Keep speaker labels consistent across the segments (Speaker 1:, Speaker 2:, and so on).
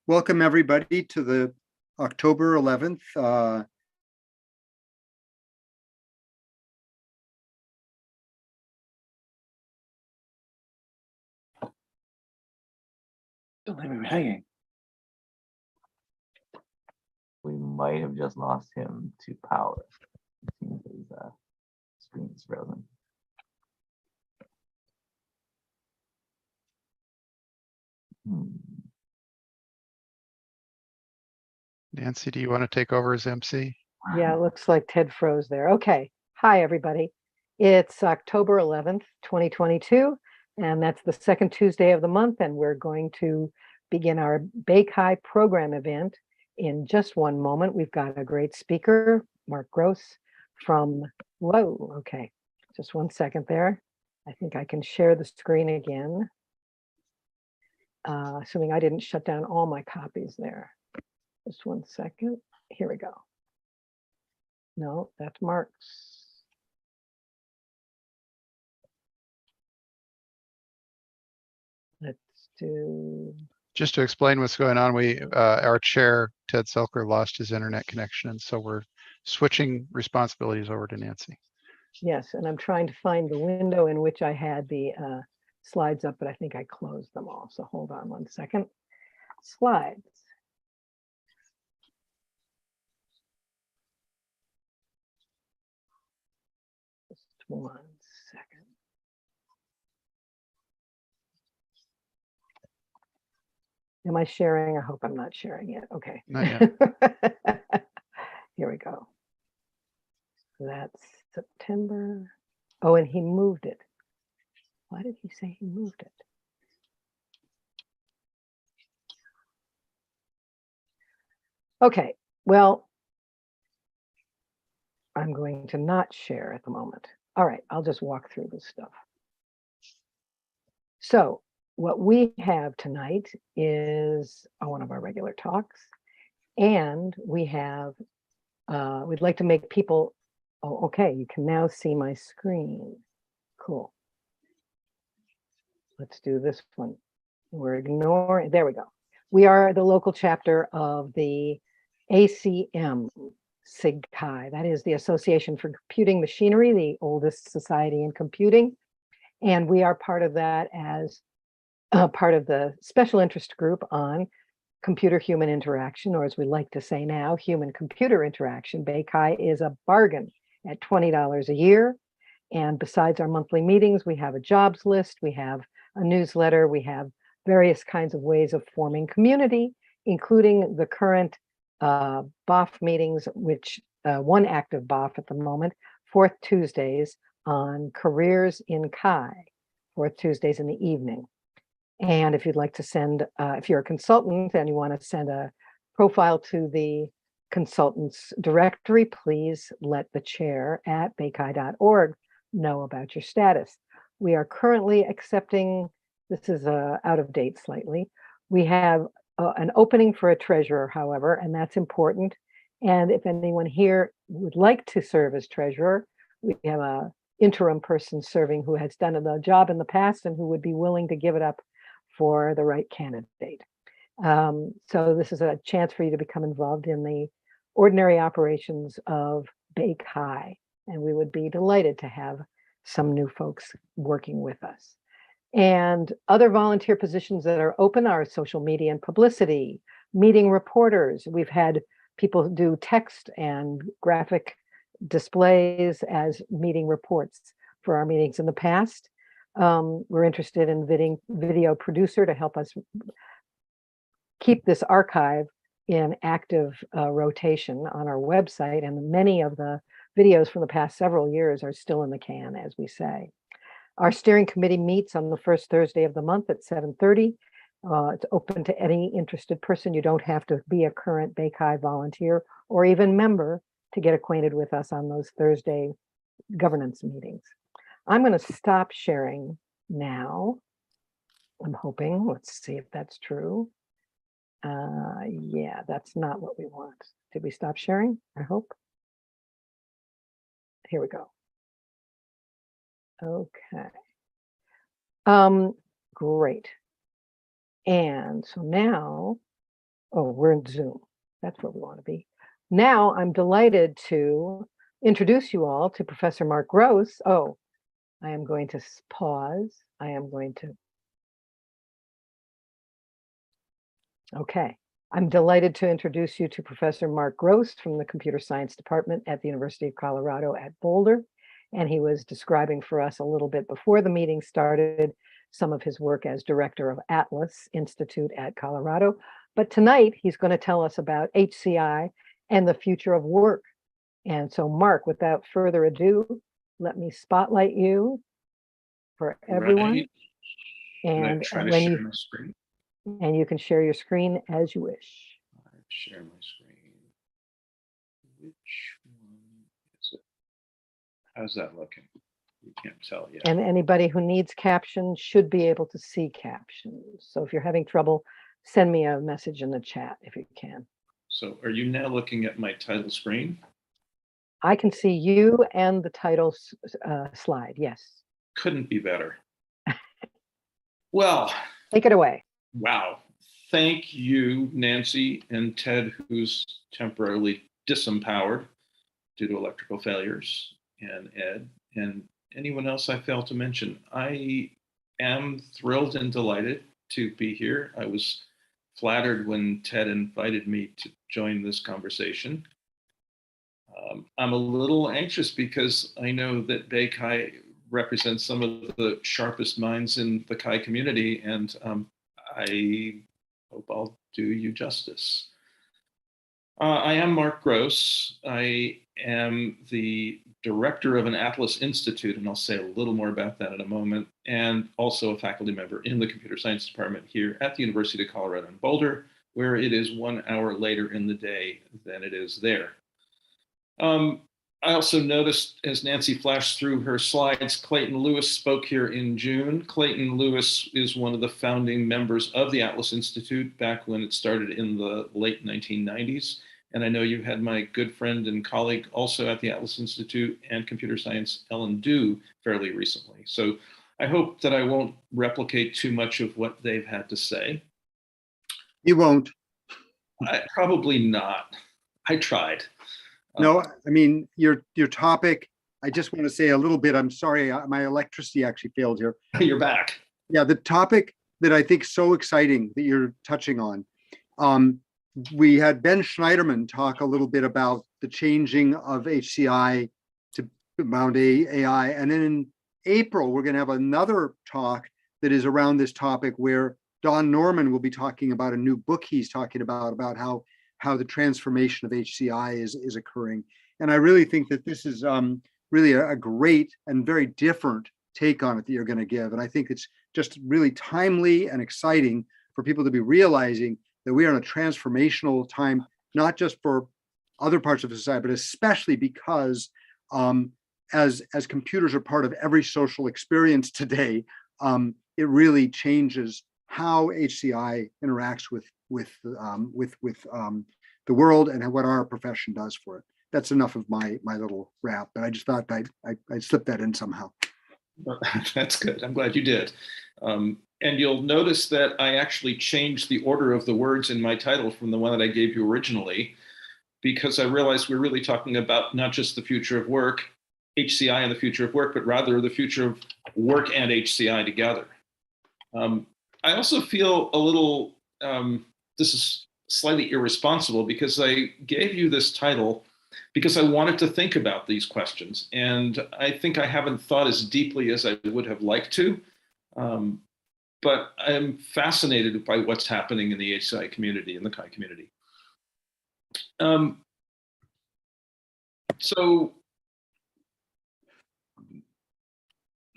Speaker 1: Welcome everybody to the October 11th.
Speaker 2: Don't leave me hanging.
Speaker 3: We might have just lost him to power. It seems his screen is frozen.
Speaker 4: Nancy, do you want to take over as MC?
Speaker 5: Yeah, it looks like Ted froze there. Okay. Hi, everybody. It's October 11th, 2022, and that's the second Tuesday of the month, and we're going to begin our Bake High program event in just one moment. We've got a great speaker, Mark Gross from, whoa, okay, just 1 second there. I think I can share the screen again, assuming I didn't shut down all my copies there. Just 1 second. Here we go. No, that's Mark's. Let's do.
Speaker 4: Just to explain what's going on, our chair, Ted Selker, lost his internet connection, and so we're switching responsibilities over to Nancy.
Speaker 5: Yes, and I'm trying to find the window in which I had the slides up, but I think I closed them all. So hold on 1 second. Slides. Just 1 second. Am I sharing? I hope I'm not sharing yet. Okay.
Speaker 4: Not yet.
Speaker 5: Here we go. That's September. Oh, and he moved it. Why did he say he moved it? Okay, well, I'm going to not share at the moment. All right, I'll just walk through this stuff. So what we have tonight is one of our regular talks, and we have, we'd like to make people, oh, okay, you can now see my screen. Cool. Let's do this one. We're ignoring, there we go. We are the local chapter of the ACM SIG Chi. That is the Association for Computing Machinery, the oldest society in computing. And we are part of that as part of the special interest group on computer-human interaction, or as we like to say now, human-computer interaction. Bake High is a bargain at $20 a year. And besides our monthly meetings, we have a jobs list, we have a newsletter, we have various kinds of ways of forming community, including the current BOF meetings, which one active BOF at the moment, fourth Tuesdays on careers in Chi, fourth Tuesdays in the evening. And if you'd like to send, if you're a consultant and you want to send a profile to the consultants directory, please let the chair at bakehigh.org know about your status. We are currently accepting, this is out of date slightly. We have an opening for a treasurer, however, and that's important. And if anyone here would like to serve as treasurer, we have a interim person serving who has done the job in the past and who would be willing to give it up for the right candidate. So this is a chance for you to become involved in the ordinary operations of Bake High. And we would be delighted to have some new folks working with us. And other volunteer positions that are open are social media and publicity, meeting reporters. We've had people do text and graphic displays as meeting reports for our meetings in the past. We're interested in video producer to help us keep this archive in active rotation on our website. And many of the videos from the past several years are still in the can, as we say. Our steering committee meets on the first Thursday of the month at 7:30. It's open to any interested person. You don't have to be a current Bake High volunteer or even member to get acquainted with us on those Thursday governance meetings. I'm going to stop sharing now. I'm hoping, let's see if that's true. Yeah, that's not what we want. Did we stop sharing? I hope. Here we go. Okay. Great. And so now Oh, we're in Zoom. That's where we want to be. Now I'm delighted to introduce you all to Professor Mark Gross. Oh, I am going to pause. I am going to. Okay. I'm delighted to introduce you to Professor Mark Gross from the Computer Science Department at the University of Colorado at Boulder. And he was describing for us a little bit before the meeting started some of his work as director of Atlas Institute at Colorado. But tonight he's going to tell us about HCI and the future of work. And so Mark, without further ado, let me spotlight you for everyone.
Speaker 2: Right. Can I
Speaker 5: And
Speaker 2: try to
Speaker 5: when
Speaker 2: share
Speaker 5: you
Speaker 2: my screen?
Speaker 5: and you can share your screen as you wish.
Speaker 2: Share my screen. Which one is it? How's that looking? You can't tell yet.
Speaker 5: And anybody who needs captions should be able to see captions. So if you're having trouble, send me a message in the chat if you can.
Speaker 2: So are you now looking at my title screen?
Speaker 5: I can see you and the title slide. Yes.
Speaker 2: Couldn't be better. Well,
Speaker 5: Take it away.
Speaker 2: wow. Thank you, Nancy and Ted, who's temporarily disempowered due to electrical failures, and Ed, and anyone else I failed to mention. I am thrilled and delighted to be here. I was flattered when Ted invited me to join this conversation. I'm a little anxious because I know that Bay Chi represents some of the sharpest minds in the Chi community, and I hope I'll do you justice. I am Mark Gross. I am the director of an Atlas Institute, and I'll say a little more about that in a moment, and also a faculty member in the computer science department here at the University of Colorado in Boulder, where it is 1 hour later in the day than it is there. I also noticed, as Nancy flashed through her slides, Clayton Lewis spoke here in June. Clayton Lewis is one of the founding members of the Atlas Institute back when it started in the late 1990s. And I know you had my good friend and colleague also at the Atlas Institute and computer science, Ellen Du, fairly recently. So I hope that I won't replicate too much of what they've had to say.
Speaker 1: You won't.
Speaker 2: Probably not. I tried.
Speaker 1: No, I mean, your topic, I just want to say a little bit, I'm sorry, my electricity actually failed here.
Speaker 2: You're back.
Speaker 1: Yeah, the topic that I think is so exciting that you're touching on. We had Ben Schneiderman talk a little bit about the changing of HCI to around AI. And then in April, we're going to have another talk that is around this topic where Don Norman will be talking about a new book he's talking about how the transformation of HCI is occurring. And I really think that this is really a great and very different take on it that you're going to give. And I think it's just really timely and exciting for people to be realizing that we are in a transformational time, not just for other parts of society, but especially because as computers are part of every social experience today, it really changes how HCI interacts with the world and what our profession does for it. That's enough of my little rap, but I just thought I'd slip that in somehow.
Speaker 2: That's good. I'm glad you did. And you'll notice that I actually changed the order of the words in my title from the one that I gave you originally, because I realized we're really talking about not just the future of work, HCI and the future of work, but rather the future of work and HCI together. I also feel a little, this is slightly irresponsible because I gave you this title because I wanted to think about these questions. And I think I haven't thought as deeply as I would have liked to. But I'm fascinated by what's happening in the HCI community, in the Chi community. So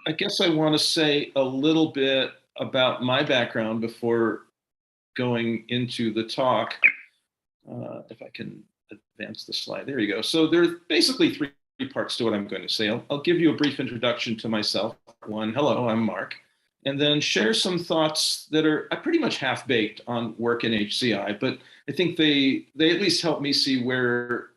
Speaker 2: I guess I want to say a little bit about my background before going into the talk. If I can advance the slide, there you go. So there are basically three parts to what I'm going to say. I'll give you a brief introduction to myself. One, hello, I'm Mark. And then share some thoughts that are pretty much half-baked on work in HCI, but I think they at least help me see where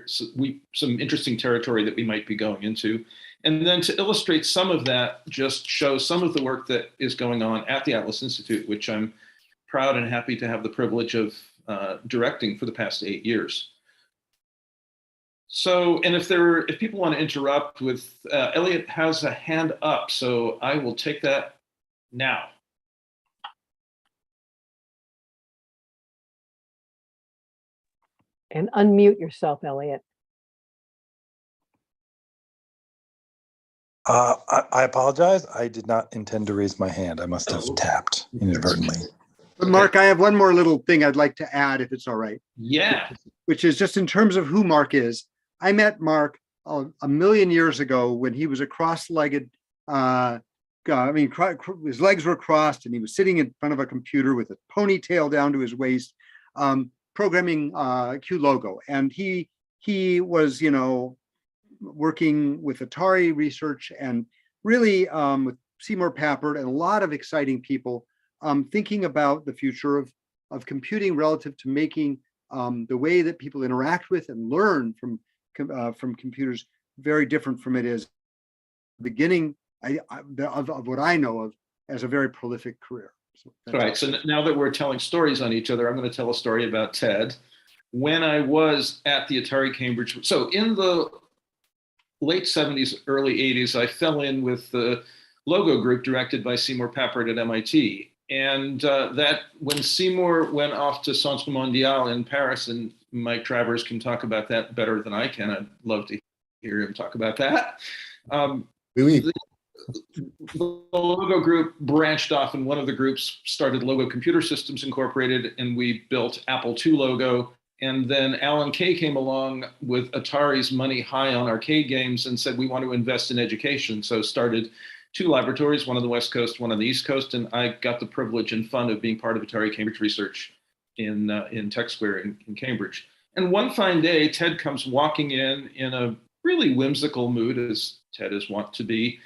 Speaker 2: some interesting territory that we might be going into. And then to illustrate some of that, just show some of the work that is going on at the Atlas Institute, which I'm proud and happy to have the privilege of directing for the past 8 years. So, and if people want to interrupt with, Elliot has a hand up, so I will take that now.
Speaker 5: And unmute yourself, Elliot.
Speaker 6: I apologize. I did not intend to raise my hand. I must have tapped inadvertently.
Speaker 1: But Mark, I have one more little thing I'd like to add, if it's all right.
Speaker 2: Yeah.
Speaker 1: Which is just in terms of who Mark is. I met Mark a million years ago when he was a cross-legged, his legs were crossed and he was sitting in front of a computer with a ponytail down to his waist, programming Q logo. And he was, working with Atari research and really with Seymour Papert and a lot of exciting people thinking about the future of computing relative to making the way that people interact with and learn from computers very different from it is beginning of what I know of as a very prolific career. So
Speaker 2: right. So now that we're telling stories on each other, I'm going to tell a story about Ted. When I was at the Atari Cambridge, so in the late 70s, early 80s, I fell in with the logo group directed by Seymour Papert at MIT. And that when Seymour went off to Centre Mondial in Paris, and Mike Travers can talk about that better than I can. I'd love to hear him talk about that. The logo group branched off, and one of the groups started Logo Computer Systems Incorporated, and we built Apple II logo. And then Alan Kay came along with Atari's money high on arcade games and said, we want to invest in education. So started 2 laboratories, one on the West Coast, one on the East Coast. And I got the privilege and fun of being part of Atari Cambridge Research in Tech Square in Cambridge. And one fine day, Ted comes walking in a really whimsical mood, as Ted is wont to be,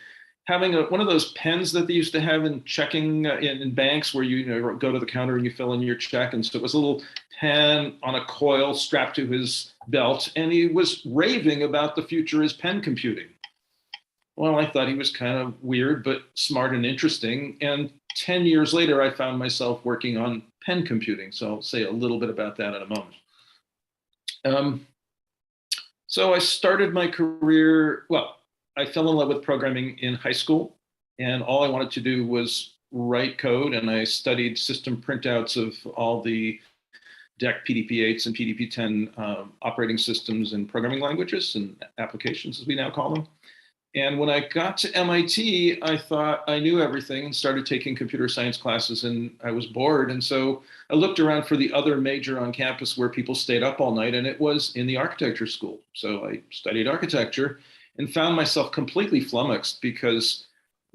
Speaker 2: having one of those pens that they used to have in checking in banks where you go to the counter and you fill in your check. And so it was a little pen on a coil strapped to his belt. And he was raving about the future as pen computing. Well, I thought he was kind of weird, but smart and interesting. And 10 years later, I found myself working on pen computing. So I'll say a little bit about that in a moment. So I started my career, I fell in love with programming in high school, and all I wanted to do was write code, and I studied system printouts of all the DEC PDP-8s and PDP-10 operating systems and programming languages and applications, as we now call them. And when I got to MIT, I thought I knew everything and started taking computer science classes, and I was bored. And so I looked around for the other major on campus where people stayed up all night, and it was in the architecture school. So I studied architecture and found myself completely flummoxed because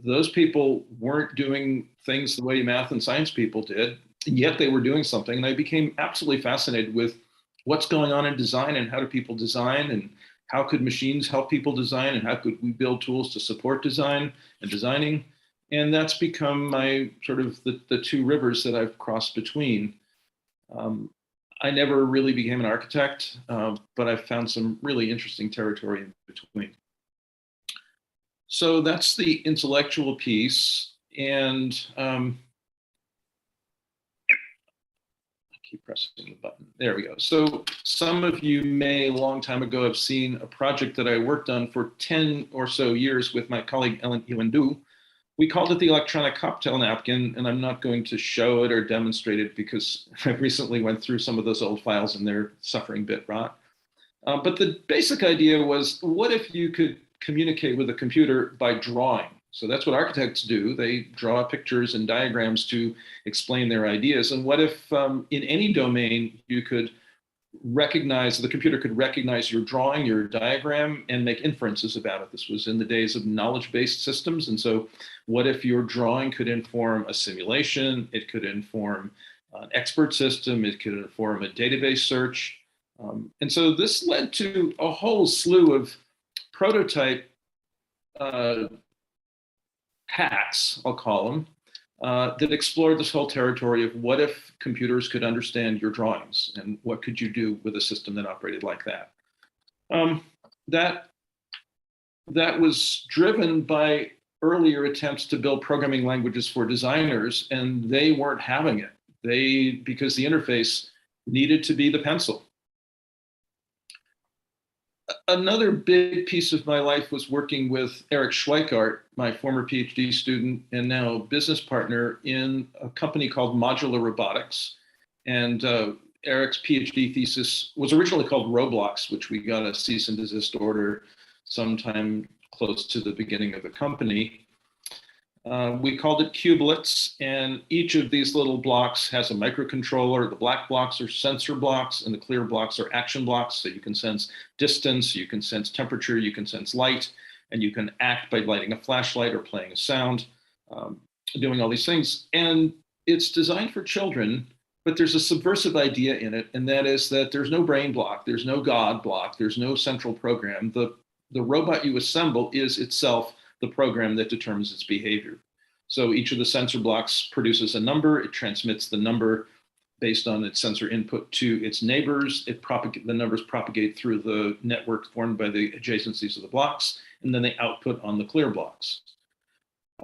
Speaker 2: those people weren't doing things the way math and science people did, and yet they were doing something. And I became absolutely fascinated with what's going on in design and how do people design, and how could machines help people design, and how could we build tools to support design and designing. And that's become my sort of the 2 rivers that I've crossed between. I never really became an architect, but I've found some really interesting territory in between. So that's the intellectual piece. And I keep pressing the button. There we go. So some of you may a long time ago have seen a project that I worked on for 10 or so years with my colleague Ellen Iwandu. We called it the electronic cocktail napkin, and I'm not going to show it or demonstrate it because I recently went through some of those old files and they're suffering bit rot. But the basic idea was, what if you could communicate with a computer by drawing? So that's what architects do. They draw pictures and diagrams to explain their ideas. And what if in any domain you could the computer could recognize your drawing, your diagram, and make inferences about it? This was in the days of knowledge-based systems. And so what if your drawing could inform a simulation? It could inform an expert system. It could inform a database search. And so this led to a whole slew of prototype hacks, I'll call them, that explored this whole territory of what if computers could understand your drawings, and what could you do with a system that operated like that. That was driven by earlier attempts to build programming languages for designers, and they weren't having it. Because the interface needed to be the pencil. Another big piece of my life was working with Eric Schweikart, my former PhD student and now business partner in a company called Modular Robotics. And Eric's PhD thesis was originally called Roblox, which we got a cease and desist order sometime close to the beginning of the company. We called it cubelets, and each of these little blocks has a microcontroller. The black blocks are sensor blocks, and the clear blocks are action blocks. So you can sense distance, you can sense temperature, you can sense light, and you can act by lighting a flashlight or playing a sound, doing all these things. And it's designed for children, but there's a subversive idea in it, and that is that there's no brain block, there's no God block, there's no central program. The robot you assemble is itself the program that determines its behavior. So each of the sensor blocks produces a number. It transmits the number based on its sensor input to its neighbors. The numbers propagate through the network formed by the adjacencies of the blocks, and then they output on the clear blocks.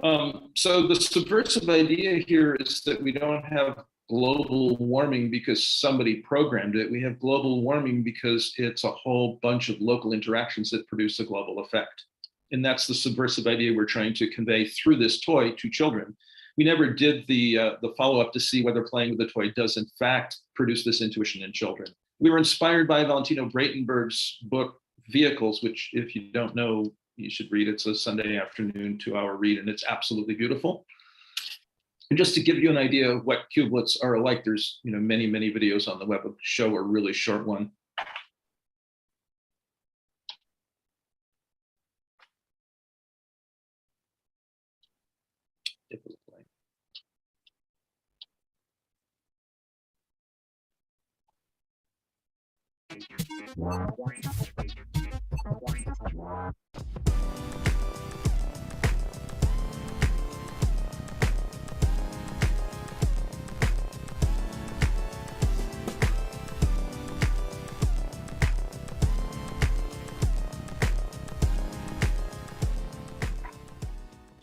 Speaker 2: So the subversive idea here is that we don't have global warming because somebody programmed it. We have global warming because it's a whole bunch of local interactions that produce a global effect. And that's the subversive idea we're trying to convey through this toy to children. We never did the follow-up to see whether playing with the toy does in fact produce this intuition in children. We were inspired by Valentino Breitenberg's book, Vehicles, which if you don't know, you should read. It's a Sunday afternoon 2-hour read, and it's absolutely beautiful. And just to give you an idea of what cubelets are like, there's many, many videos on the web. I'll show a really short one.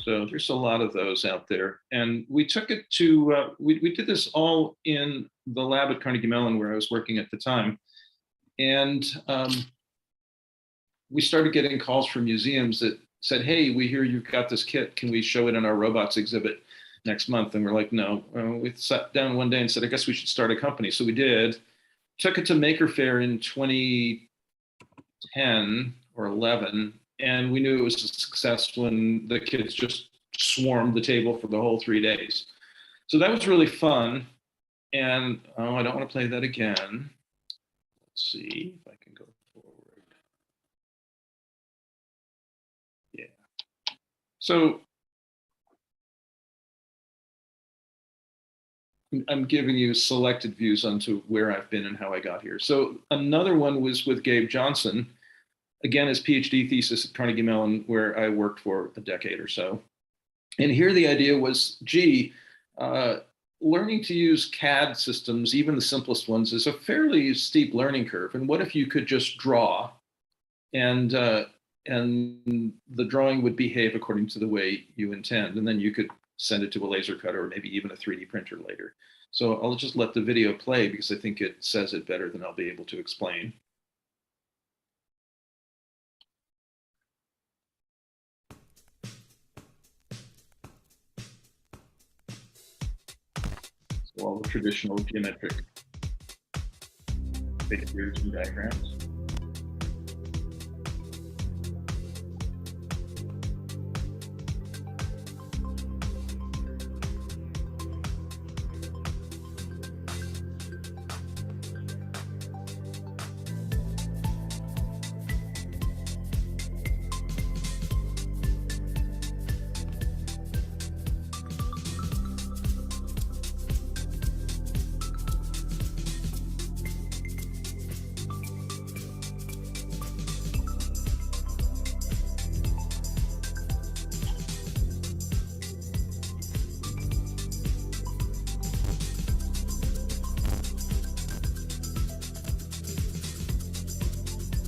Speaker 2: So there's a lot of those out there. And we took it to, we did this all in the lab at Carnegie Mellon where I was working at the time. And we started getting calls from museums that said, hey, we hear you've got this kit. Can we show it in our robots exhibit next month? And we're like, no. We sat down one day and said, I guess we should start a company. So we did. Took it to Maker Faire in 2010 or 11. And we knew it was a success when the kids just swarmed the table for the whole 3 days. So that was really fun. And I don't want to play that again. Let's see if I can go forward. Yeah. So I'm giving you selected views onto where I've been and how I got here. So another one was with Gabe Johnson. Again, his PhD thesis at Carnegie Mellon, where I worked for a decade or so. And here the idea was, learning to use CAD systems, even the simplest ones, is a fairly steep learning curve. And what if you could just draw and the drawing would behave according to the way you intend, and then you could send it to a laser cutter or maybe even a 3D printer later. So I'll just let the video play because I think it says it better than I'll be able to explain. So all the traditional geometric figures and diagrams.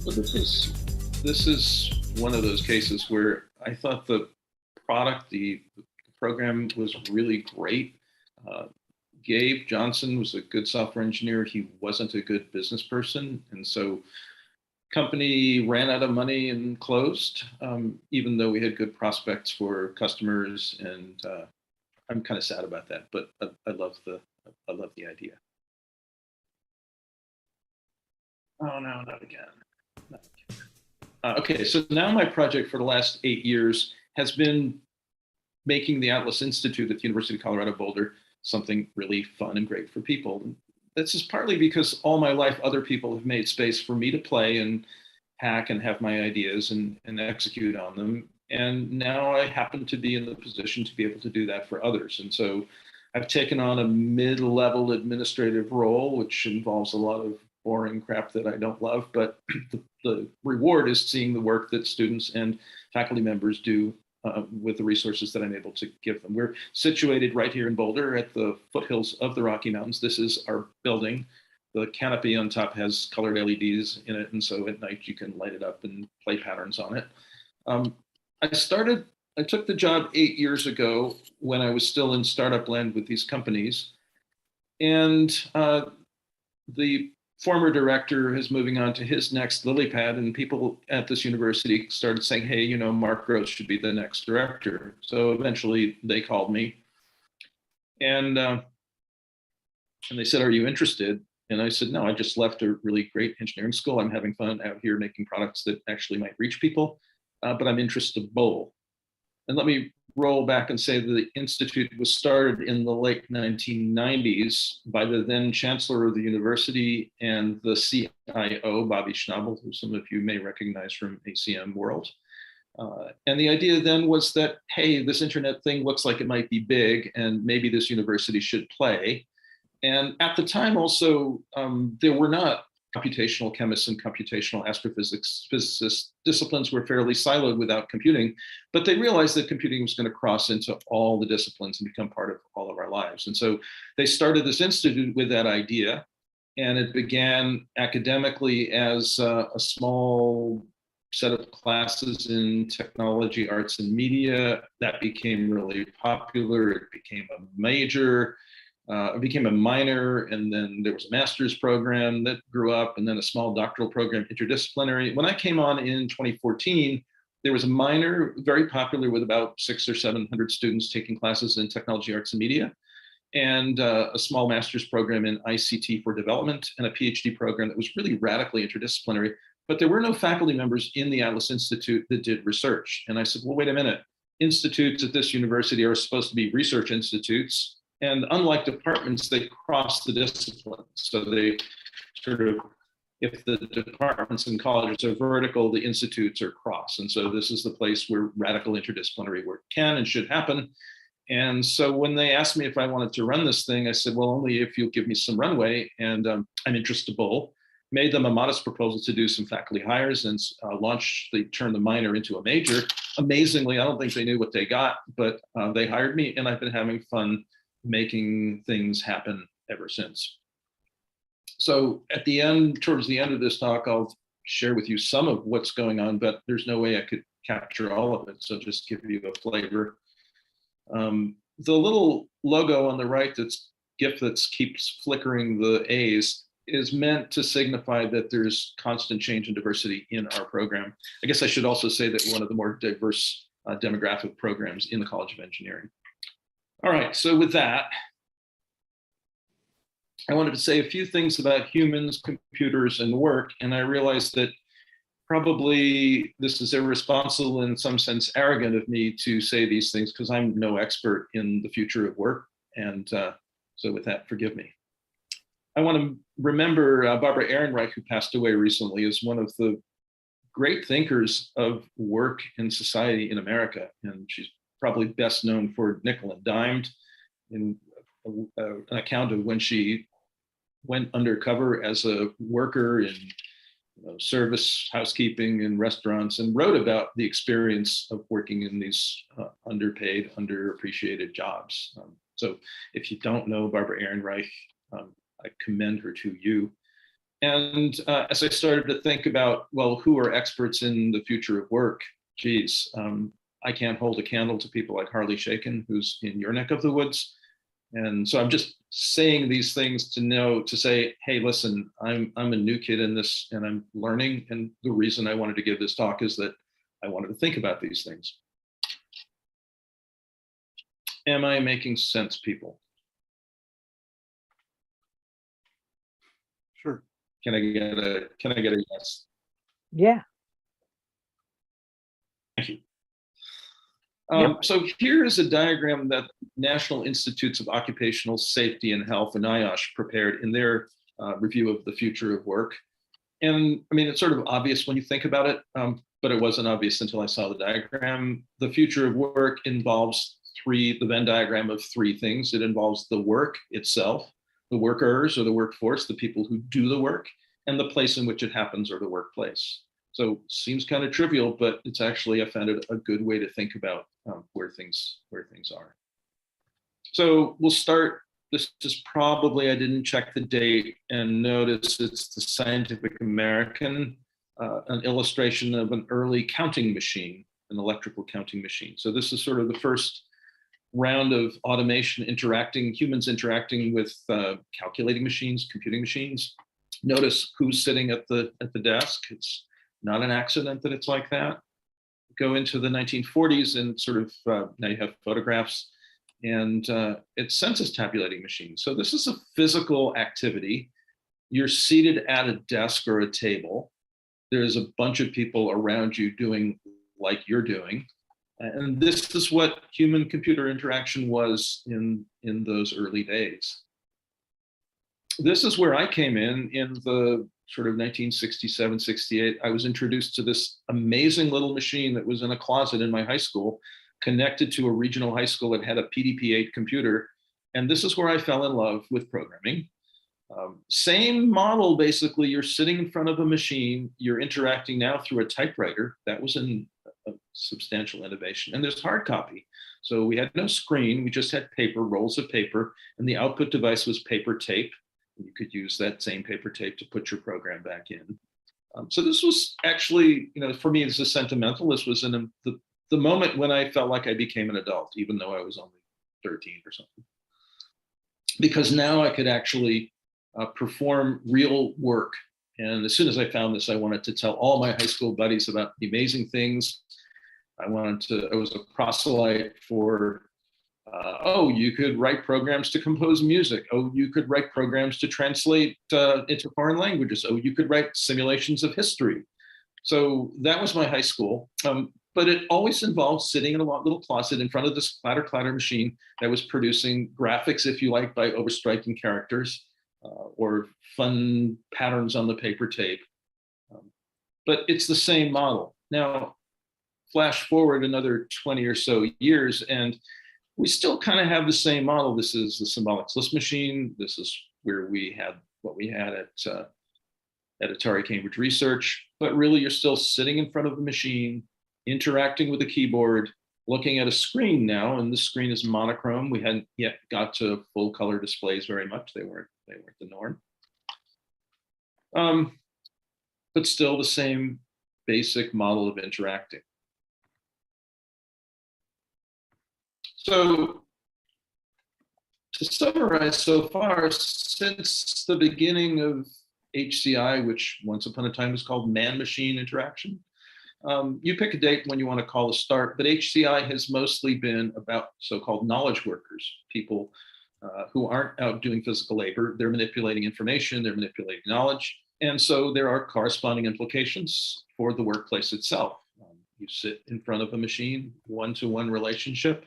Speaker 2: So this is one of those cases where I thought the product, the program was really great. Gabe Johnson was a good software engineer. He wasn't a good business person. And so company ran out of money and closed, even though we had good prospects for customers. And I'm kind of sad about that, but I love the idea. Oh no, not again. Not again. Okay, so now my project for the last 8 years has been making the Atlas Institute at the University of Colorado Boulder something really fun and great for people. And this is partly because all my life other people have made space for me to play and hack and have my ideas and execute on them. And now I happen to be in the position to be able to do that for others. And so I've taken on a mid-level administrative role, which involves a lot of boring crap that I don't love, but the reward is seeing the work that students and faculty members do with the resources that I'm able to give them. We're situated right here in Boulder at the foothills of the Rocky Mountains. This is our building. The canopy on top has colored LEDs in it, and so at night you can light it up and play patterns on it. I took the job 8 years ago when I was still in startup land with these companies, and the former director is moving on to his next lily pad, and people at this university started saying, hey, you know, Mark Gross should be the next director. So eventually they called me and they said, are you interested? And I said, no, I just left a really great engineering school. I'm having fun out here making products that actually might reach people, but I'm interested in bowl. And let me roll back and say that the Institute was started in the late 1990s by the then chancellor of the university and the CIO, Bobby Schnabel, who some of you may recognize from ACM World. And the idea then was that, hey, this internet thing looks like it might be big and maybe this university should play. And at the time also, there were not computational chemists and computational astrophysics physicists. Disciplines were fairly siloed without computing, but they realized that computing was going to cross into all the disciplines and become part of all of our lives. And so they started this institute with that idea, and it began academically as a small set of classes in technology, arts, and media. That became really popular. It became a major. It became a minor, and then there was a master's program that grew up, and then a small doctoral program, interdisciplinary. When I came on in 2014, there was a minor, very popular, with about 600 or 700 students taking classes in technology, arts, and media, and a small master's program in ICT for development, and a PhD program that was really radically interdisciplinary. But there were no faculty members in the Atlas Institute that did research. And I said, well, wait a minute. Institutes at this university are supposed to be research institutes. And unlike departments, they cross the disciplines. So they sort of, if the departments and colleges are vertical, the institutes are cross. And so this is the place where radical interdisciplinary work can and should happen. And so when they asked me if I wanted to run this thing, I said, well, only if you'll give me some runway, and I'm interestable. Made them a modest proposal to do some faculty hires and turned the minor into a major. Amazingly, I don't think they knew what they got, but they hired me, and I've been having fun making things happen ever since. So at the end, towards the end of this talk, I'll share with you some of what's going on, but there's no way I could capture all of it. So just give you a flavor. The little logo on the right, that's GIF that keeps flickering the A's, is meant to signify that there's constant change and diversity in our program. I guess I should also say that we're one of the more diverse demographic programs in the College of Engineering. All right, so with that, I wanted to say a few things about humans, computers, and work, and I realized that probably this is irresponsible, in some sense arrogant of me to say these things, because I'm no expert in the future of work, and so with that, forgive me. I want to remember Barbara Ehrenreich, who passed away recently, is one of the great thinkers of work and society in America, and she's probably best known for Nickel and Dimed, in an account of when she went undercover as a worker in service, housekeeping, and restaurants, and wrote about the experience of working in these underpaid, underappreciated jobs. So if you don't know Barbara Ehrenreich, I commend her to you. And as I started to think about, well, who are experts in the future of work? Geez, I can't hold a candle to people like Harley Shaken, who's in your neck of the woods. And so I'm just saying these things to say, hey, listen, I'm a new kid in this and I'm learning. And the reason I wanted to give this talk is that I wanted to think about these things. Am I making sense, people?
Speaker 1: Sure.
Speaker 2: Can I get a yes?
Speaker 5: Yeah.
Speaker 2: Thank you.
Speaker 5: Yep.
Speaker 2: So here is a diagram that National Institutes of Occupational Safety and Health and NIOSH prepared in their review of the future of work. And I mean, it's sort of obvious when you think about it, but it wasn't obvious until I saw the diagram. The future of work involves the Venn diagram of three things. It involves the work itself, the workers or the workforce, the people who do the work, and the place in which it happens or the workplace. So seems kind of trivial, but it's actually, I found it a good way to think about where things are. So we'll start. This is probably, I didn't check the date, and notice it's the Scientific American, an illustration of an early counting machine, an electrical counting machine. So this is sort of the first round of automation humans interacting with calculating machines, computing machines. Notice who's sitting at the desk. It's not an accident that it's like that. Go into the 1940s and sort of, now you have photographs, and it's census tabulating machines. So this is a physical activity. You're seated at a desk or a table. There's a bunch of people around you doing like you're doing. And this is what human-computer interaction was in those early days. This is where I came in the sort of 1967, 68. I was introduced to this amazing little machine that was in a closet in my high school, connected to a regional high school that had a PDP-8 computer. And this is where I fell in love with programming. Same model, basically. You're sitting in front of a machine. You're interacting now through a typewriter. That was a substantial innovation. And there's hard copy. So we had no screen. We just had paper, rolls of paper, and the output device was paper tape. You could use that same paper tape to put your program back in. So this was actually, for me, this is sentimental. This was in the moment when I felt like I became an adult, even though I was only 13 or something. Because now I could actually perform real work. And as soon as I found this, I wanted to tell all my high school buddies about the amazing things. I was a proselyte for, you could write programs to compose music. Oh, you could write programs to translate into foreign languages. Oh, you could write simulations of history. So that was my high school. But it always involved sitting in a little closet in front of this clatter machine that was producing graphics, if you like, by overstriking characters or fun patterns on the paper tape. But it's the same model. Now, flash forward another 20 or so years, and we still kind of have the same model. This is the symbolic list machine. This is where we had what we had at Atari Cambridge Research. But really, you're still sitting in front of a machine, interacting with a keyboard, looking at a screen now, and the screen is monochrome. We hadn't yet got to full color displays very much. They weren't the norm. But still the same basic model of interacting. So to summarize so far, since the beginning of HCI, which once upon a time was called man-machine interaction, you pick a date when you want to call a start, but HCI has mostly been about so-called knowledge workers, people who aren't out doing physical labor. They're manipulating information, they're manipulating knowledge. And so there are corresponding implications for the workplace itself. You sit in front of a machine, one-to-one relationship.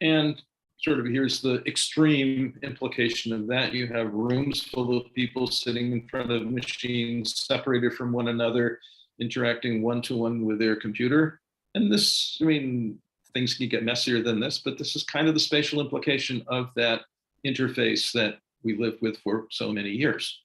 Speaker 2: And sort of here's the extreme implication of that. You have rooms full of people sitting in front of machines, separated from one another, interacting one-to-one with their computer. And this, I mean, things can get messier than this, but this is kind of the spatial implication of that interface that we lived with for so many years.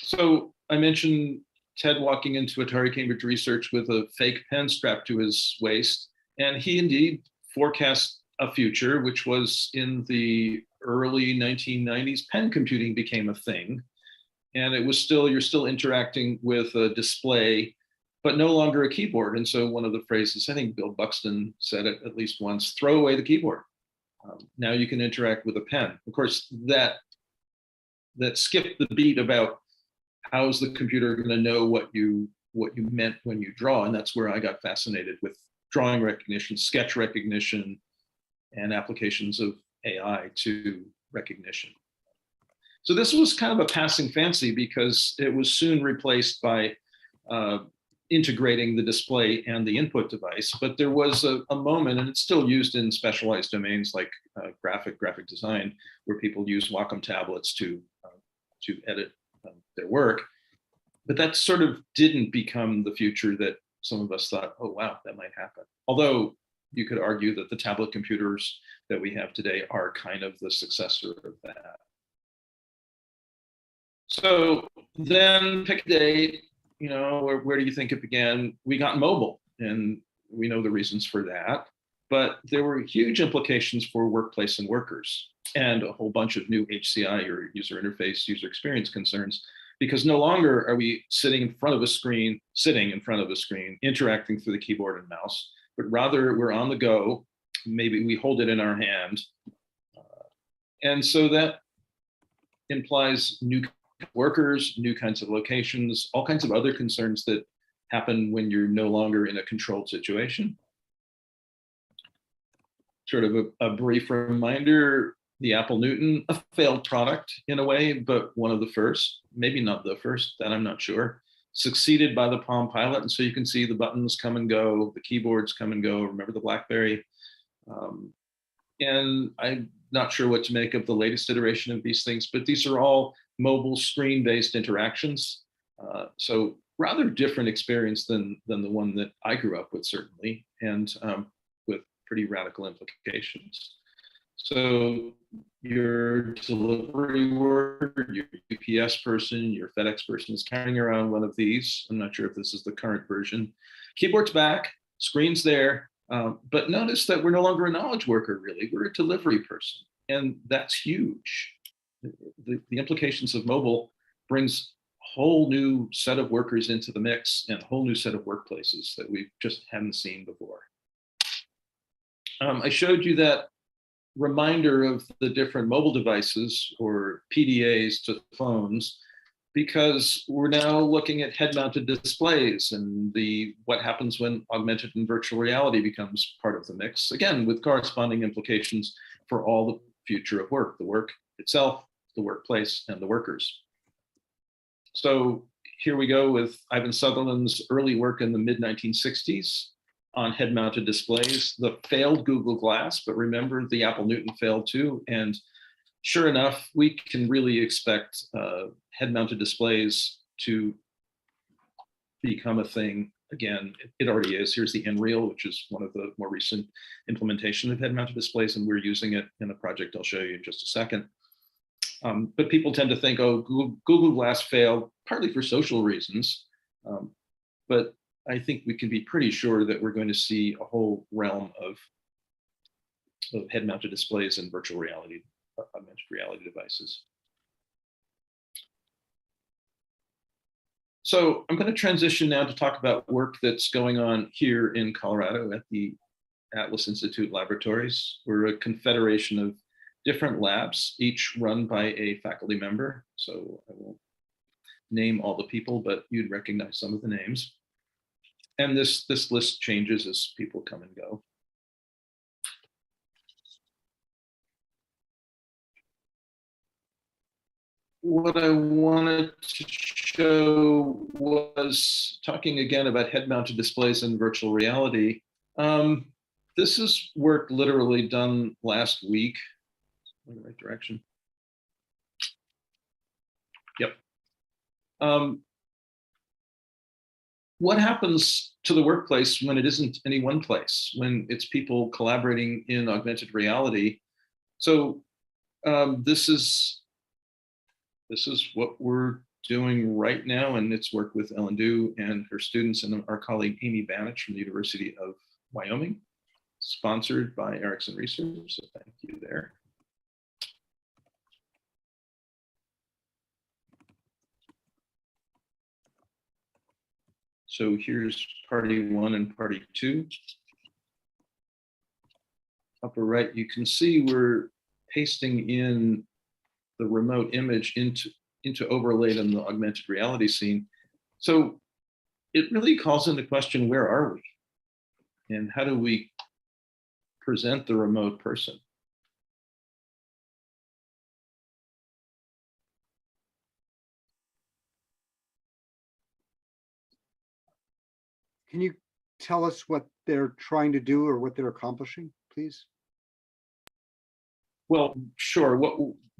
Speaker 2: So I mentioned Ted walking into Atari Cambridge Research with a fake pen strapped to his waist, and he indeed forecast a future, which was in the early 1990s, pen computing became a thing. and it was still, you're still interacting with a display, but no longer a keyboard. And so one of the phrases, I think Bill Buxton said it at least once, throw away the keyboard. Now you can interact with a pen. Of course, that skipped the beat about how is the computer going to know what you meant when you draw. And that's where I got fascinated with drawing recognition, sketch recognition, and applications of AI to recognition. So this was kind of a passing fancy because it was soon replaced by integrating the display and the input device. But there was a moment, and it's still used in specialized domains like graphic design, where people use Wacom tablets to edit their work. But that sort of didn't become the future that some of us thought, oh, wow, that might happen. Although you could argue that the tablet computers that we have today are kind of the successor of that. So then pick a date, you know, where do you think it began? We got mobile, and we know the reasons for that. But there were huge implications for workplace and workers, and a whole bunch of new HCI, or user interface, user experience concerns, because no longer are we sitting in front of a screen, interacting through the keyboard and mouse, but rather we're on the go. Maybe we hold it in our hand. And so that implies new workers, new kinds of locations, all kinds of other concerns that happen when you're no longer in a controlled situation. Sort of a brief reminder, the Apple Newton, a failed product in a way, but one of the first, maybe not the first, that I'm not sure, succeeded by the Palm Pilot. And so you can see the buttons come and go, the keyboards come and go. Remember the BlackBerry? And I'm not sure what to make of the latest iteration of these things, but these are all mobile screen-based interactions. So rather different experience than the one that I grew up with, certainly, and with pretty radical implications. So your delivery worker, your UPS person, your FedEx person is carrying around one of these. I'm not sure if this is the current version. Keyboard's back, screen's there, but notice that we're no longer a knowledge worker, really. We're a delivery person, and that's huge. The implications of mobile brings a whole new set of workers into the mix and a whole new set of workplaces that we just hadn't seen before. I showed you that reminder of the different mobile devices, or PDAs, to phones, because we're now looking at head-mounted displays and what happens when augmented and virtual reality becomes part of the mix, again, with corresponding implications for all the future of work, the work itself, the workplace, and the workers. So here we go with Ivan Sutherland's early work in the mid-1960s on head-mounted displays, the failed Google Glass, but remember the Apple Newton failed too. And sure enough, we can really expect head-mounted displays to become a thing again. It already is. Here's the Nreal, which is one of the more recent implementation of head-mounted displays, and we're using it in a project I'll show you in just a second. But people tend to think, oh, Google Glass failed, partly for social reasons, but I think we can be pretty sure that we're going to see a whole realm of head-mounted displays and virtual reality, augmented reality devices. So I'm going to transition now to talk about work that's going on here in Colorado at the Atlas Institute Laboratories. We're a confederation of different labs, each run by a faculty member. So I won't name all the people, but you'd recognize some of the names. And this list changes as people come and go. What I wanted to show was talking again about head-mounted displays and virtual reality. This is work literally done last week. In the right direction. Yep. What happens to the workplace when it isn't any one place, when it's people collaborating in augmented reality? So this is what we're doing right now, and it's work with Ellen Du and her students and our colleague Amy Banich from the University of Wyoming, sponsored by Ericsson Research, so thank you there. So here's party 1 and party 2. Upper right, you can see we're pasting in the remote image into overlaid in the augmented reality scene. So it really calls into question, where are we? And how do we present the remote person?
Speaker 1: Can you tell us what they're trying to do or what they're accomplishing, please?
Speaker 2: Well, sure.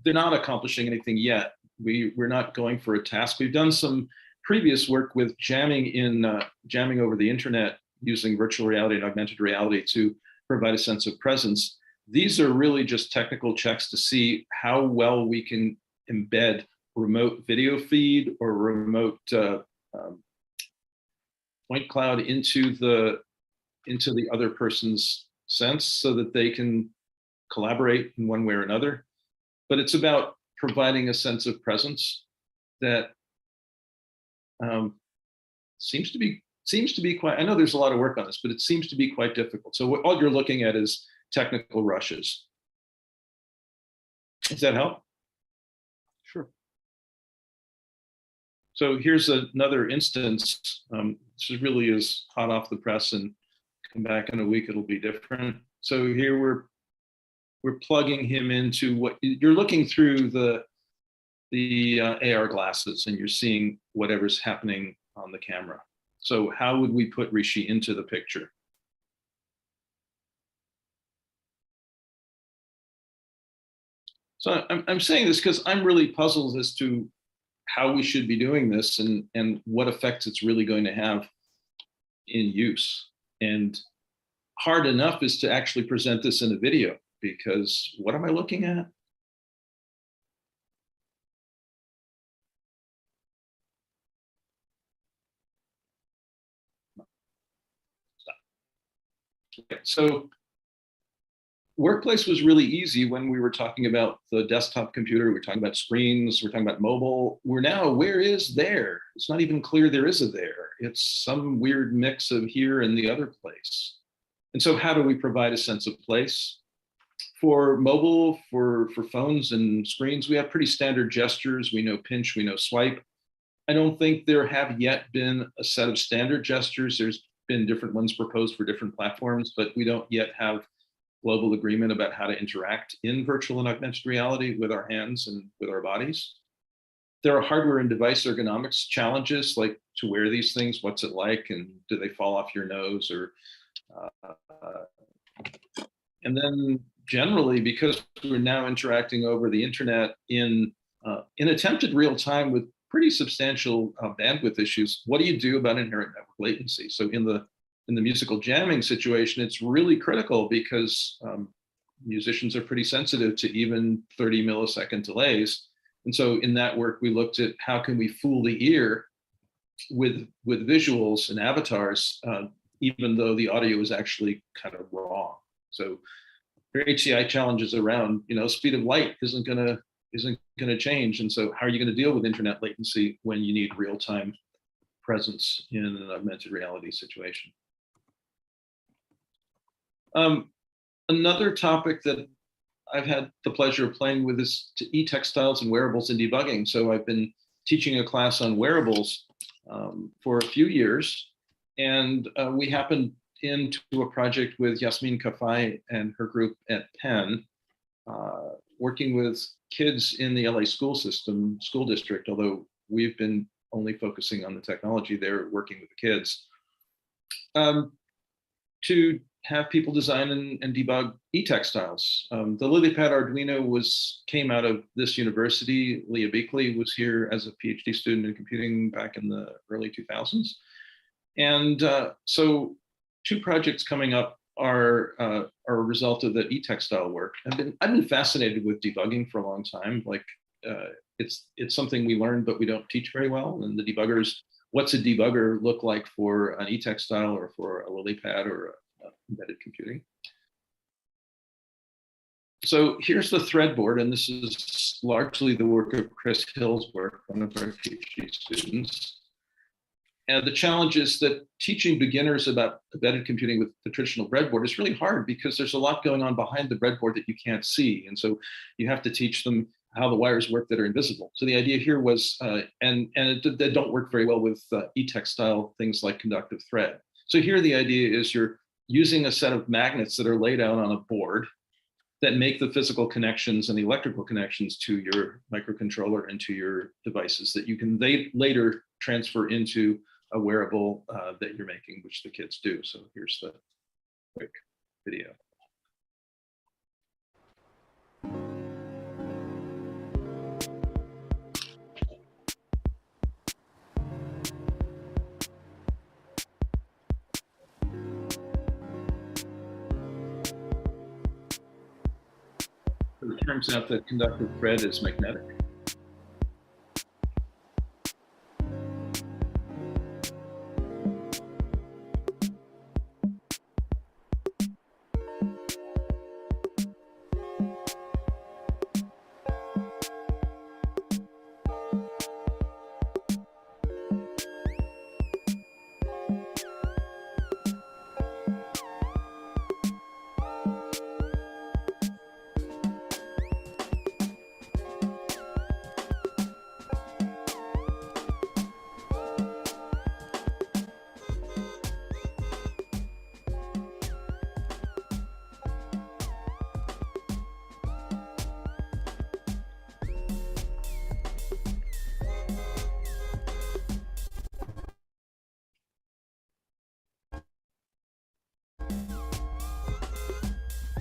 Speaker 2: They're not accomplishing anything yet. We're not going for a task. We've done some previous work with jamming over the internet using virtual reality and augmented reality to provide a sense of presence. These are really just technical checks to see how well we can embed remote video feed or remote point cloud into the other person's sense so that they can collaborate in one way or another. But it's about providing a sense of presence that seems to be quite, I know there's a lot of work on this, but it seems to be quite difficult. So all you're looking at is technical rushes. Does that help?
Speaker 1: Sure.
Speaker 2: So here's another instance. This really is hot off the press, and come back in a week, it'll be different. So here we're plugging him into what you're looking through the AR glasses, and you're seeing whatever's happening on the camera. So how would we put Rishi into the picture? So I'm saying this because I'm really puzzled as to how we should be doing this and what effects it's really going to have in use. And hard enough is to actually present this in a video, because what am I looking at? Okay, so workplace was really easy when we were talking about the desktop computer. We were talking about screens. We're talking about mobile. We're now, where is there? It's not even clear there is a there. It's some weird mix of here and the other place. And so how do we provide a sense of place? For mobile, for phones and screens, we have pretty standard gestures. We know pinch, we know swipe. I don't think there have yet been a set of standard gestures. There's been different ones proposed for different platforms, but we don't yet have global agreement about how to interact in virtual and augmented reality with our hands and with our bodies. There are hardware and device ergonomics challenges, like to wear these things, what's it like, and do they fall off your nose? Or and then generally, because we're now interacting over the internet in attempted real time with pretty substantial bandwidth issues, what do you do about inherent network latency? So in the musical jamming situation, it's really critical because musicians are pretty sensitive to even 30 millisecond delays. And so in that work, we looked at how can we fool the ear with visuals and avatars, even though the audio is actually kind of wrong. So there are HCI challenges around, speed of light isn't gonna change. And so how are you gonna deal with internet latency when you need real-time presence in an augmented reality situation? Another topic that I've had the pleasure of playing with is e-textiles and wearables and debugging. So I've been teaching a class on wearables for a few years, and we happened into a project with Yasmin Kafai and her group at Penn, working with kids in the LA school district, although we've been only focusing on the technology, they're working with the kids, to have people design and debug e-textiles. The LilyPad Arduino came out of this university. Leah Beakley was here as a PhD student in computing back in the early 2000s. And so two projects coming up are a result of the e-textile work. I've been fascinated with debugging for a long time. Like it's something we learn, but we don't teach very well. And the debuggers, what's a debugger look like for an e-textile or for a LilyPad or embedded computing? So here's the threadboard, and this is largely the work of Chris Hill's work, one of our PhD students. And the challenge is that teaching beginners about embedded computing with the traditional breadboard is really hard because there's a lot going on behind the breadboard that you can't see. And so you have to teach them how the wires work that are invisible. So the idea here was, they don't work very well with e-tech style things like conductive thread. So here the idea is you're using a set of magnets that are laid out on a board that make the physical connections and the electrical connections to your microcontroller and to your devices that you can later transfer into a wearable that you're making, which the kids do. So here's the quick video. It turns out that conductive thread is magnetic.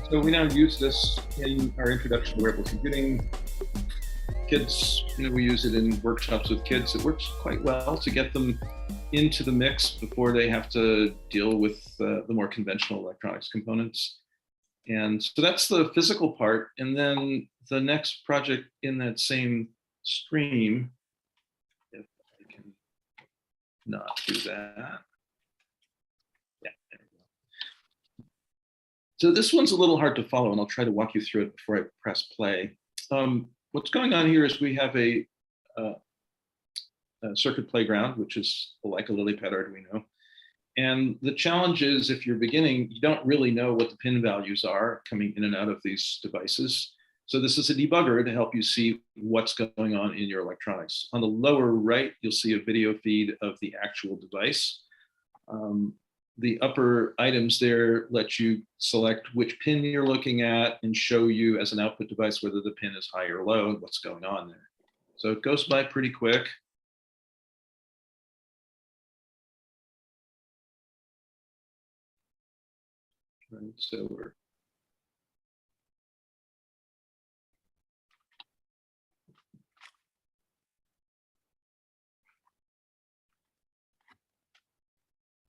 Speaker 2: So we now use this in our introduction to wearable computing. Kids, we use it in workshops with kids. It works quite well to get them into the mix before they have to deal with the more conventional electronics components. And so that's the physical part. And then the next project in that same stream, if I can not do that. Yeah, there we go. So this one's a little hard to follow, and I'll try to walk you through it before I press play. What's going on here is we have a circuit playground, which is like a LilyPad Arduino. And the challenge is, if you're beginning, you don't really know what the pin values are coming in and out of these devices. So this is a debugger to help you see what's going on in your electronics. On the lower right, you'll see a video feed of the actual device. The upper items there let you select which pin you're looking at and show you as an output device whether the pin is high or low and what's going on there. So it goes by pretty quick. Right, so we're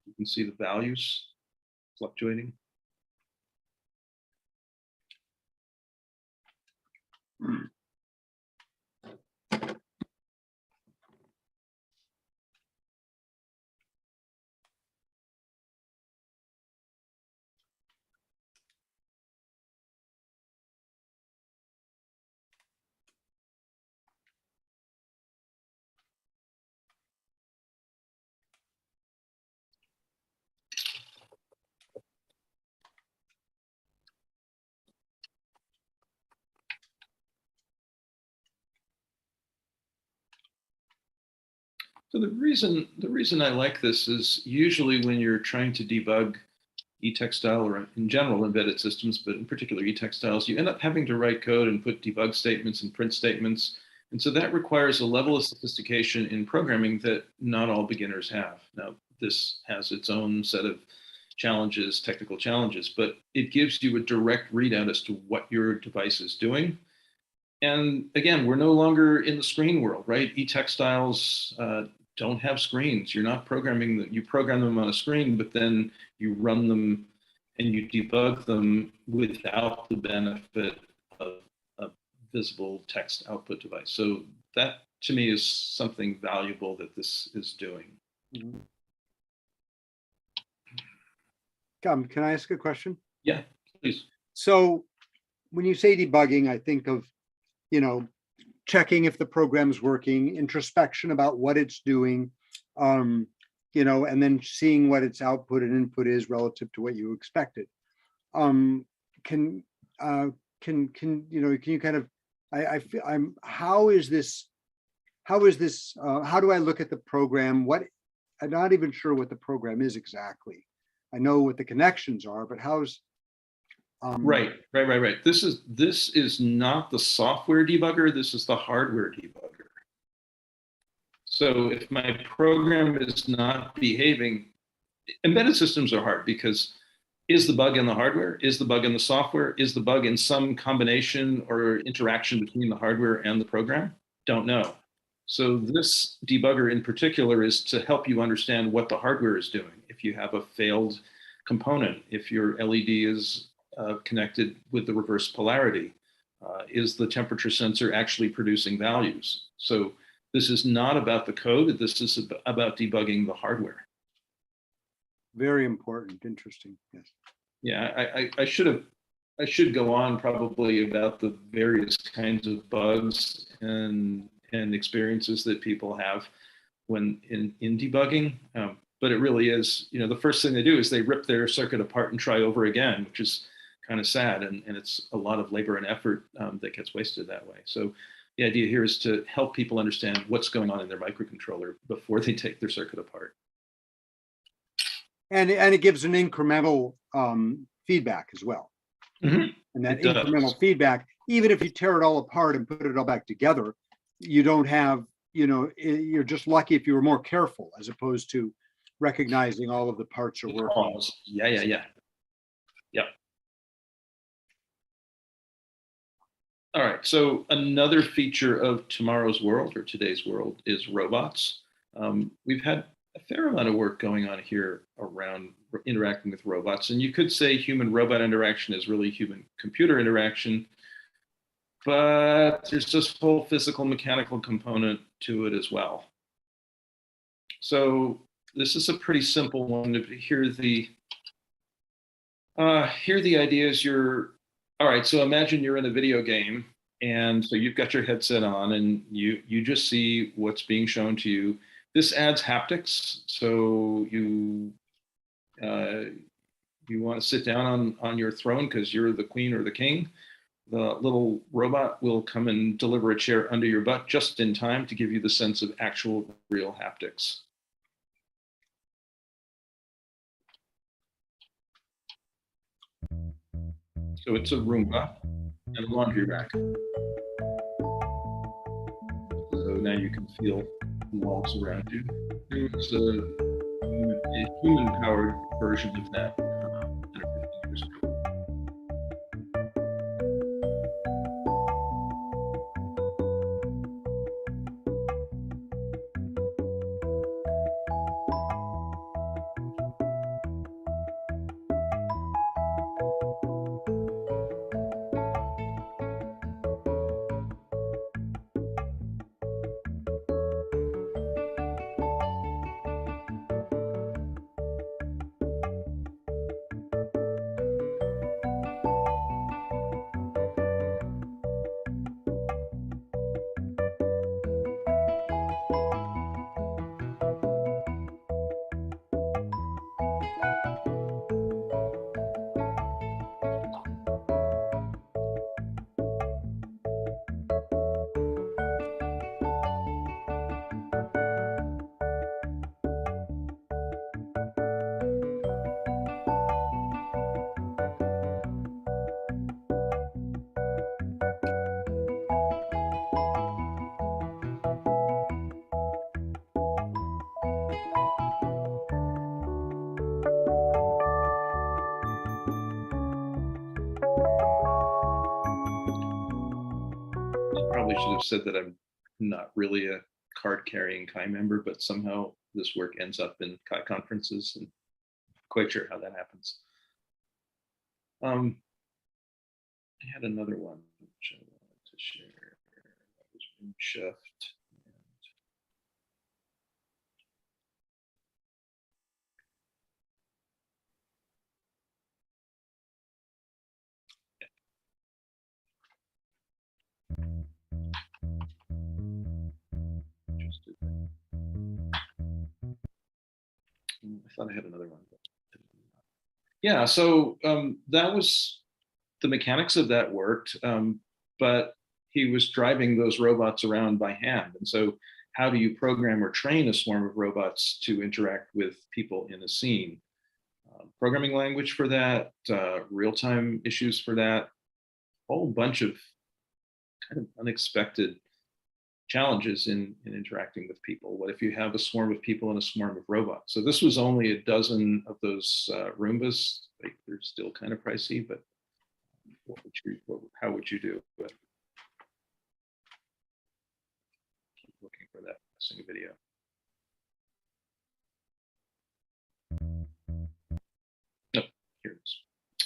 Speaker 2: you can see the values fluctuating. So the reason I like this is usually when you're trying to debug e-textile or in general embedded systems, but in particular e-textiles, you end up having to write code and put debug statements and print statements. And so that requires a level of sophistication in programming that not all beginners have. Now, this has its own set of challenges, technical challenges, but it gives you a direct readout as to what your device is doing. And again, we're no longer in the screen world, right? E-textiles don't have screens. You're not programming them. You program them on a screen, but then you run them and you debug them without the benefit of a visible text output device. So that to me is something valuable that this is doing.
Speaker 1: Can I ask a question?
Speaker 2: Yeah, please.
Speaker 1: So when you say debugging, I think of, checking if the program's working, introspection about what it's doing. and then seeing what its output and input is relative to what you expected. Can you kind of, I feel how is this, how do I look at the program? I'm not even sure what the program is exactly. I know what the connections are, but how's,
Speaker 2: Right. This is not the software debugger. This is the hardware debugger. So if my program is not behaving, embedded systems are hard because is the bug in the hardware? Is the bug in the software? Is the bug in some combination or interaction between the hardware and the program? Don't know. So this debugger in particular is to help you understand what the hardware is doing. If you have a failed component, if your LED is connected with the reverse polarity, is the temperature sensor actually producing values? So this is not about the code. This is about debugging the hardware.
Speaker 1: very important, interesting, yes.
Speaker 2: Yeah, I should go on probably about the various kinds of bugs and experiences that people have when in debugging. But it really is, the first thing they do is they rip their circuit apart and try over again, which is kind of sad. And it's a lot of labor and effort that gets wasted that way. So the idea here is to help people understand what's going on in their microcontroller before they take their circuit apart.
Speaker 1: And it gives an incremental feedback as well.
Speaker 2: Mhm.
Speaker 1: And that
Speaker 2: It does.
Speaker 1: incremental feedback, even if you tear it all apart and put it all back together, you don't have, you're just lucky if you were more careful as opposed to recognizing all of the parts are working.
Speaker 2: Yeah. Yep. All right, so another feature of tomorrow's world or today's world is robots. We've had a fair amount of work going on here around interacting with robots, and you could say human-robot interaction is really human-computer interaction, but there's this whole physical mechanical component to it as well. So this is a pretty simple one. Here the idea is all right, so imagine you're in a video game, and so you've got your headset on, and you just see what's being shown to you. This adds haptics, so you want to sit down on your throne because you're the queen or the king. The little robot will come and deliver a chair under your butt just in time to give you the sense of actual real haptics. So it's a Roomba and a laundry rack. So now you can feel the walls around you. It's a human-powered version of that 150 years ago. Probably should have said that I'm not really a card-carrying Chi member, but somehow this work ends up in Chi conferences, and quite sure how that happens. I had another one which I wanted to share. That was from Shift. I thought I had another one. Yeah, so that was the mechanics of that worked, but he was driving those robots around by hand. And so how do you program or train a swarm of robots to interact with people in a scene? Programming language for that, real-time issues for that, a whole bunch of kind of unexpected challenges in interacting with people. What if you have a swarm of people and a swarm of robots? So this was only a dozen of those Roombas. They're still kind of pricey, but how would you do it? Keep looking for that missing video. No, here it is.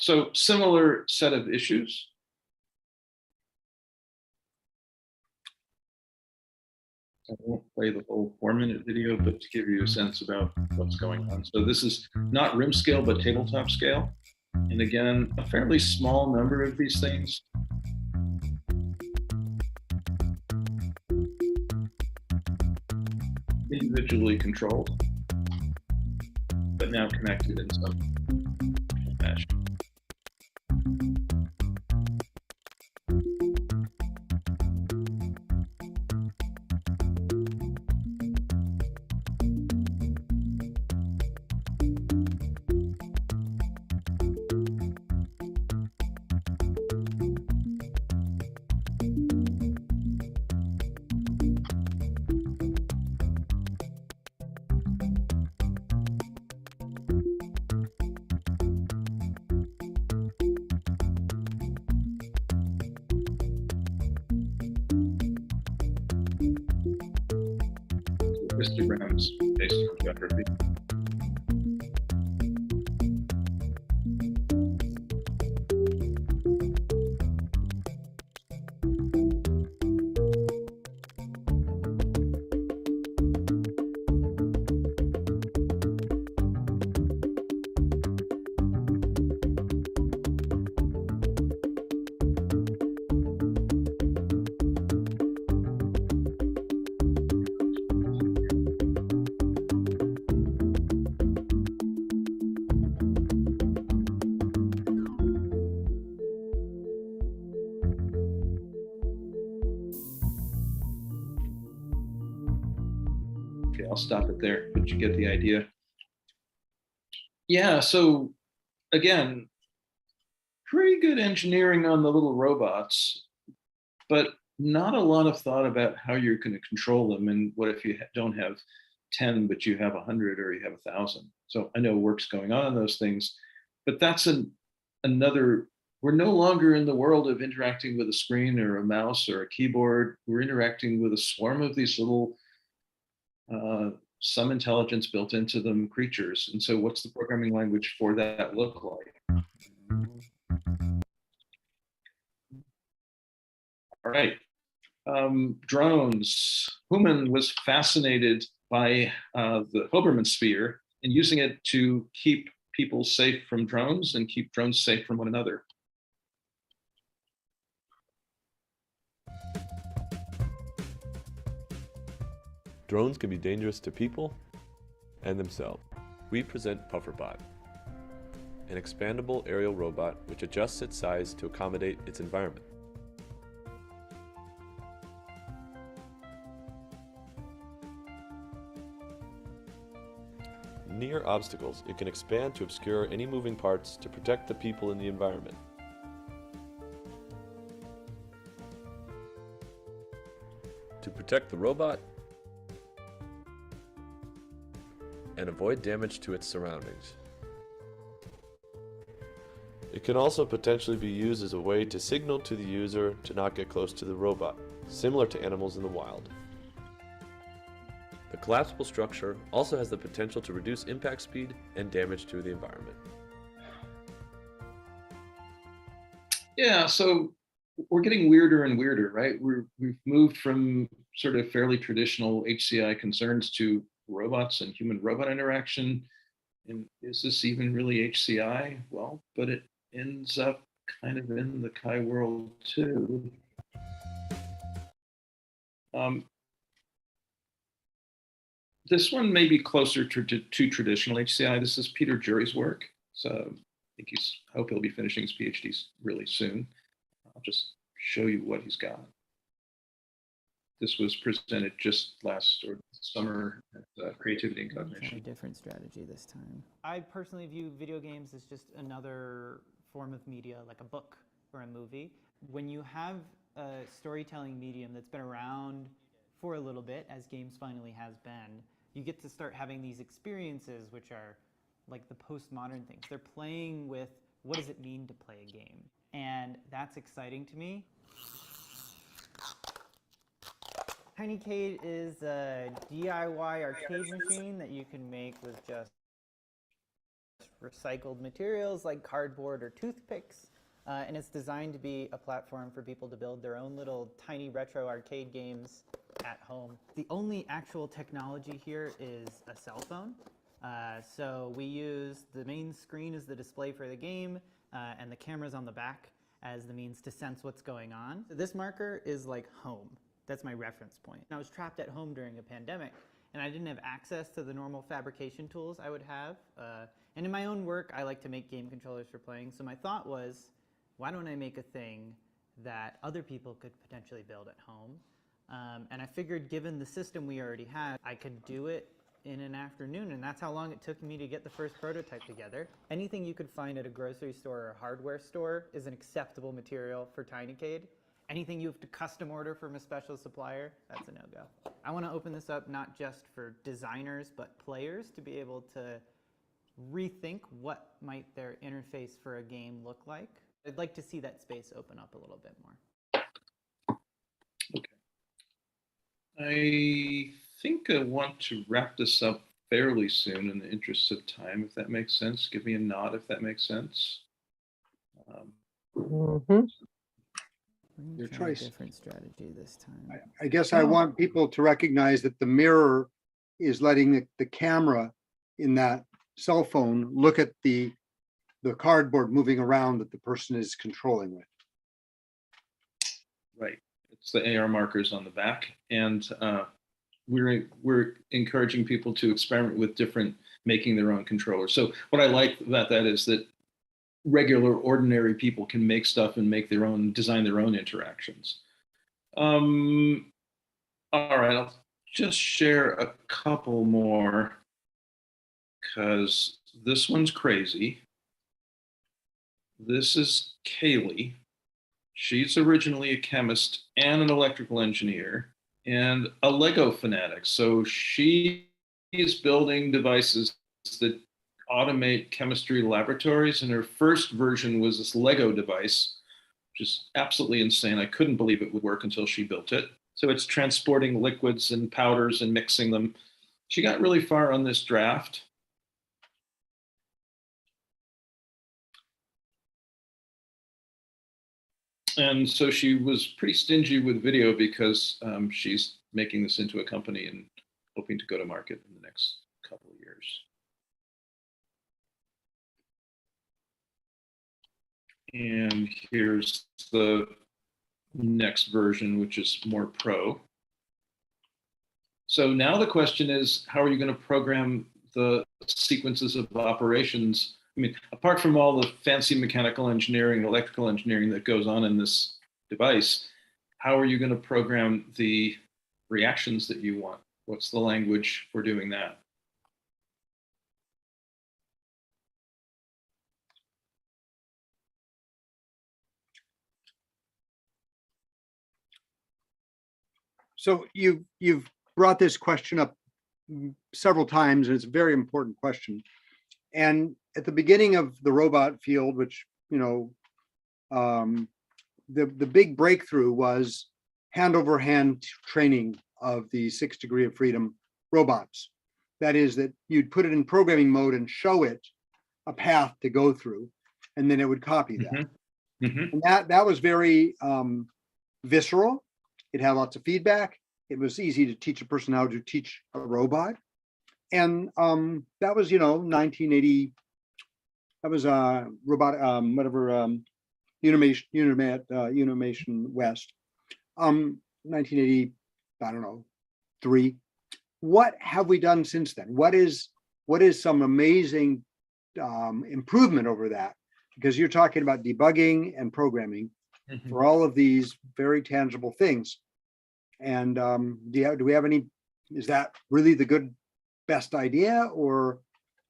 Speaker 2: So similar set of issues. I won't play the whole 4-minute video, but to give you a sense about what's going on. So this is not room scale, but tabletop scale. And again, a fairly small number of these things. Individually controlled, but now connected in some fashion. Histograms based on geography. Okay, I'll stop it there, but you get the idea. Yeah, so again, pretty good engineering on the little robots, but not a lot of thought about how you're going to control them. And what if you don't have 10, but you have 100 or you have 1,000? So I know work's going on those things, but that's another, we're no longer in the world of interacting with a screen or a mouse or a keyboard. We're interacting with a swarm of these little some intelligence built into them creatures. And so what's the programming language for that look like? All right. Drones. Human was fascinated by the Hoberman sphere and using it to keep people safe from drones and keep drones safe from one another.
Speaker 7: Drones can be dangerous to people and themselves. We present Pufferbot, an expandable aerial robot which adjusts its size to accommodate its environment. Near obstacles, it can expand to obscure any moving parts to protect the people in the environment. To protect the robot and avoid damage to its surroundings. It can also potentially be used as a way to signal to the user to not get close to the robot, similar to animals in the wild. The collapsible structure also has the potential to reduce impact speed and damage to the environment.
Speaker 2: Yeah, so we're getting weirder and weirder, right? We've moved from sort of fairly traditional HCI concerns to robots and human-robot interaction. And is this even really HCI? Well, but it ends up kind of in the Chi world too. This one may be closer to traditional HCI. This is Peter Jury's work. So I hope he'll be finishing his PhD really soon. I'll just show you what he's got. This was presented just last summer at Creativity and
Speaker 8: Try a
Speaker 2: Cognition.
Speaker 8: different strategy this time. I personally view video games as just another form of media, like a book or a movie. When you have a storytelling medium that's been around for a little bit, as games finally has been, you get to start having these experiences which are like the postmodern things. They're playing with what does it mean to play a game? And that's exciting to me. TinyCade is a DIY arcade machine that you can make with just recycled materials like cardboard or toothpicks. And it's designed to be a platform for people to build their own little tiny retro arcade games at home. The only actual technology here is a cell phone. So we use the main screen as the display for the game, and the cameras on the back as the means to sense what's going on. So this marker is like home. That's my reference point. I was trapped at home during a pandemic, and I didn't have access to the normal fabrication tools I would have. And in my own work, I like to make game controllers for playing. So my thought was, why don't I make a thing that other people could potentially build at home? And I figured, given the system we already had, I could do it in an afternoon, and that's how long it took me to get the first prototype together. Anything you could find at a grocery store or a hardware store is an acceptable material for TinyCade. Anything you have to custom order from a special supplier, that's a no-go. I want to open this up not just for designers, but players to be able to rethink what might their interface for a game look like. I'd like to see that space open up a little bit more.
Speaker 2: Okay. I think I want to wrap this up fairly soon in the interest of time, if that makes sense. Give me a nod if that makes sense.
Speaker 1: Your
Speaker 8: Try a
Speaker 1: choice.
Speaker 8: different strategy this time.
Speaker 1: I guess I want people to recognize that the mirror is letting the camera in that cell phone look at the cardboard moving around that the person is controlling with.
Speaker 2: Right. It's the AR markers on the back. And we're encouraging people to experiment with making their own controllers. So what I like about that is that regular, ordinary people can make stuff and design their own interactions. All right, I'll just share a couple more because this one's crazy. This is Kaylee. She's originally a chemist and an electrical engineer and a Lego fanatic. So she is building devices that automate chemistry laboratories, and her first version was this Lego device, which is absolutely insane. I couldn't believe it would work until she built it. So it's transporting liquids and powders and mixing them. She got really far on this draft. And so she was pretty stingy with video because she's making this into a company and hoping to go to market in the next couple of years. And here's the next version, which is more pro. So now the question is, how are you going to program the sequences of operations? I mean, apart from all the fancy mechanical engineering, electrical engineering that goes on in this device, how are you going to program the reactions that you want? What's the language for doing that?
Speaker 1: So you've brought this question up several times, and it's a very important question. And at the beginning of the robot field, which, the big breakthrough was hand-over-hand training of the 6 degree of freedom robots. That is, that you'd put it in programming mode and show it a path to go through, and then it would copy that. And that was very visceral. It had lots of feedback. It was easy to teach a person how to teach a robot. And that was, 1980. That was Unimation West, 1980, I don't know, 3. what have we done since then? What is some amazing improvement over that? Because you're talking about debugging and programming for all of these very tangible things. And do we have any, is that really the good, best idea, or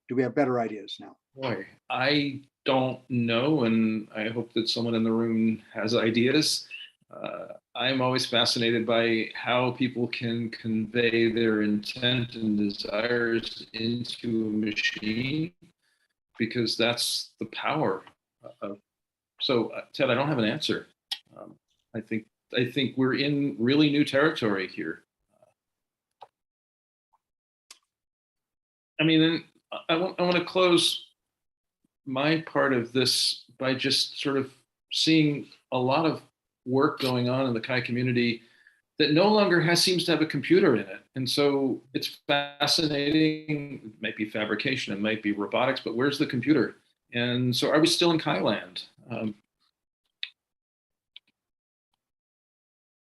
Speaker 1: do we have better ideas now?
Speaker 2: Boy, I don't know, and I hope that someone in the room has ideas. I'm always fascinated by how people can convey their intent and desires into a machine, because that's the power of. So, Ted, I don't have an answer. I think we're in really new territory here. I mean, I want to close my part of this by just sort of seeing a lot of work going on in the Chi community that no longer seems to have a computer in it. And so it's fascinating. It might be fabrication, it might be robotics, but where's the computer? And so are we still in Chi land?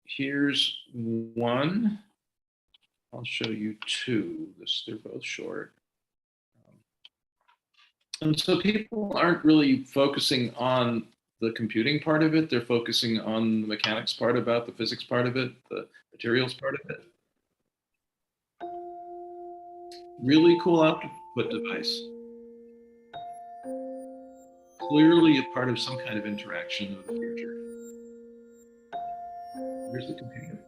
Speaker 2: Here's one. I'll show you two. They're both short. And so people aren't really focusing on the computing part of it. They're focusing on the mechanics part about the physics part of it, the materials part of it. Really cool output device. Clearly a part of some kind of interaction of the future. Where's the computer?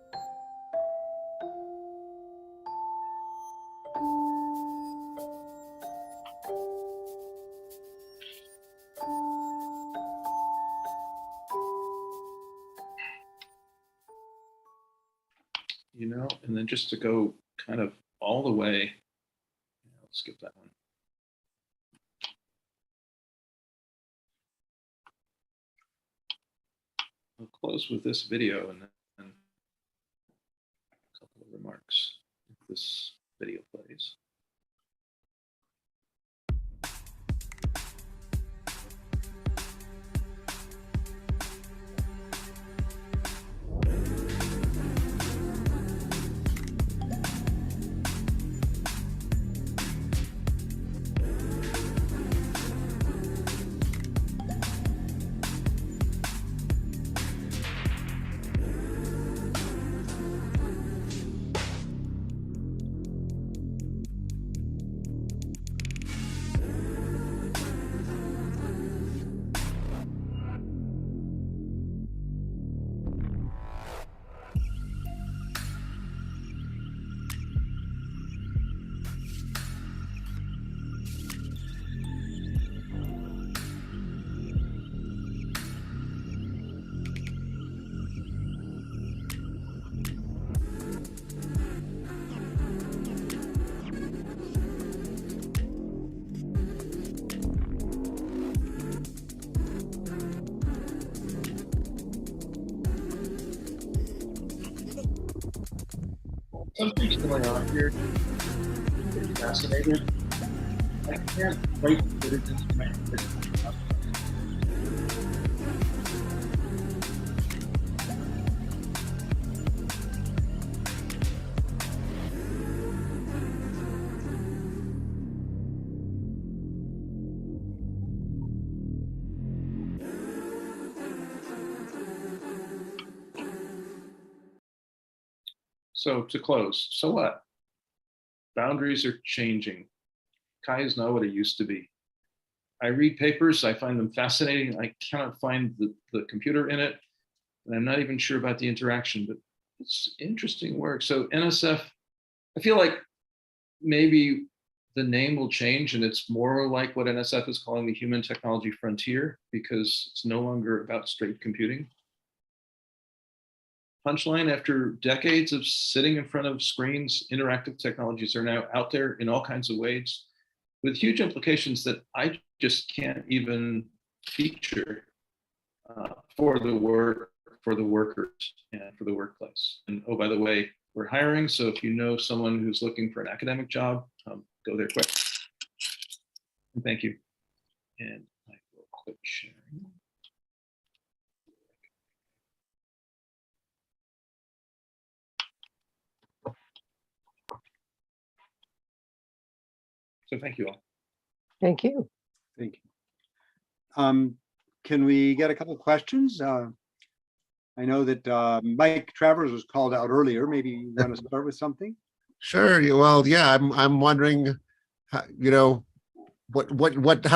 Speaker 2: You know, and then just to go kind of all the way, let's skip that one. I'll close with this video and then a couple of remarks if this video plays. Something's going on here. I'm fascinated. I can't quite put it into my head. So to close, so what? Boundaries are changing. Chi is not what it used to be. I read papers, I find them fascinating. I cannot find the computer in it, and I'm not even sure about the interaction, but it's interesting work. So NSF, I feel like maybe the name will change and it's more like what NSF is calling the human technology frontier, because it's no longer about straight computing. Punchline, after decades of sitting in front of screens, interactive technologies are now out there in all kinds of ways with huge implications that I just can't even feature for the workers and for the workplace. And oh, by the way, we're hiring. So if you know someone who's looking for an academic job, go there quick. And thank you. And I will quit sharing. So thank you all.
Speaker 5: Thank you.
Speaker 1: Thank you. Can we get a couple of questions? I know that Mike Travers was called out earlier. Maybe you want to start with something?
Speaker 9: Sure. Well, yeah, I'm wondering, how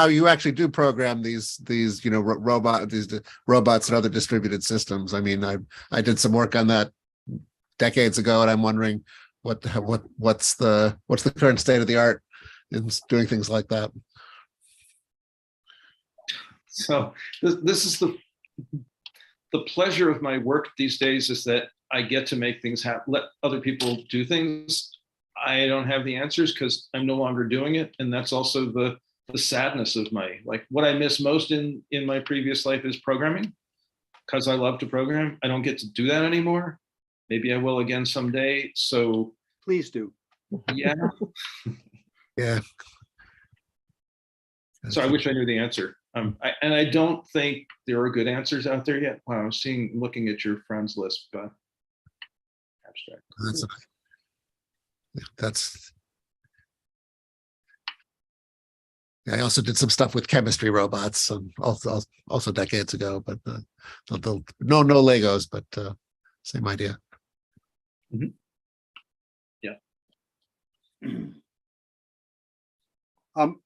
Speaker 9: you actually do program these these robots and other distributed systems. I mean, I did some work on that decades ago, and I'm wondering what's the current state of the art in doing things like that.
Speaker 2: So this is the pleasure of my work these days, is that I get to make things happen, let other people do things. I don't have the answers because I'm no longer doing it. And that's also the sadness of what I miss most in my previous life is programming, because I love to program. I don't get to do that anymore. Maybe I will again someday. So
Speaker 1: Please do.
Speaker 2: yeah.
Speaker 9: Yeah.
Speaker 2: So I wish I knew the answer. And I don't think there are good answers out there yet. Wow, I'm looking at your friends list, but abstract.
Speaker 9: I also did some stuff with chemistry robots, also decades ago, but no Legos, but same idea.
Speaker 2: Mm-hmm. Yeah.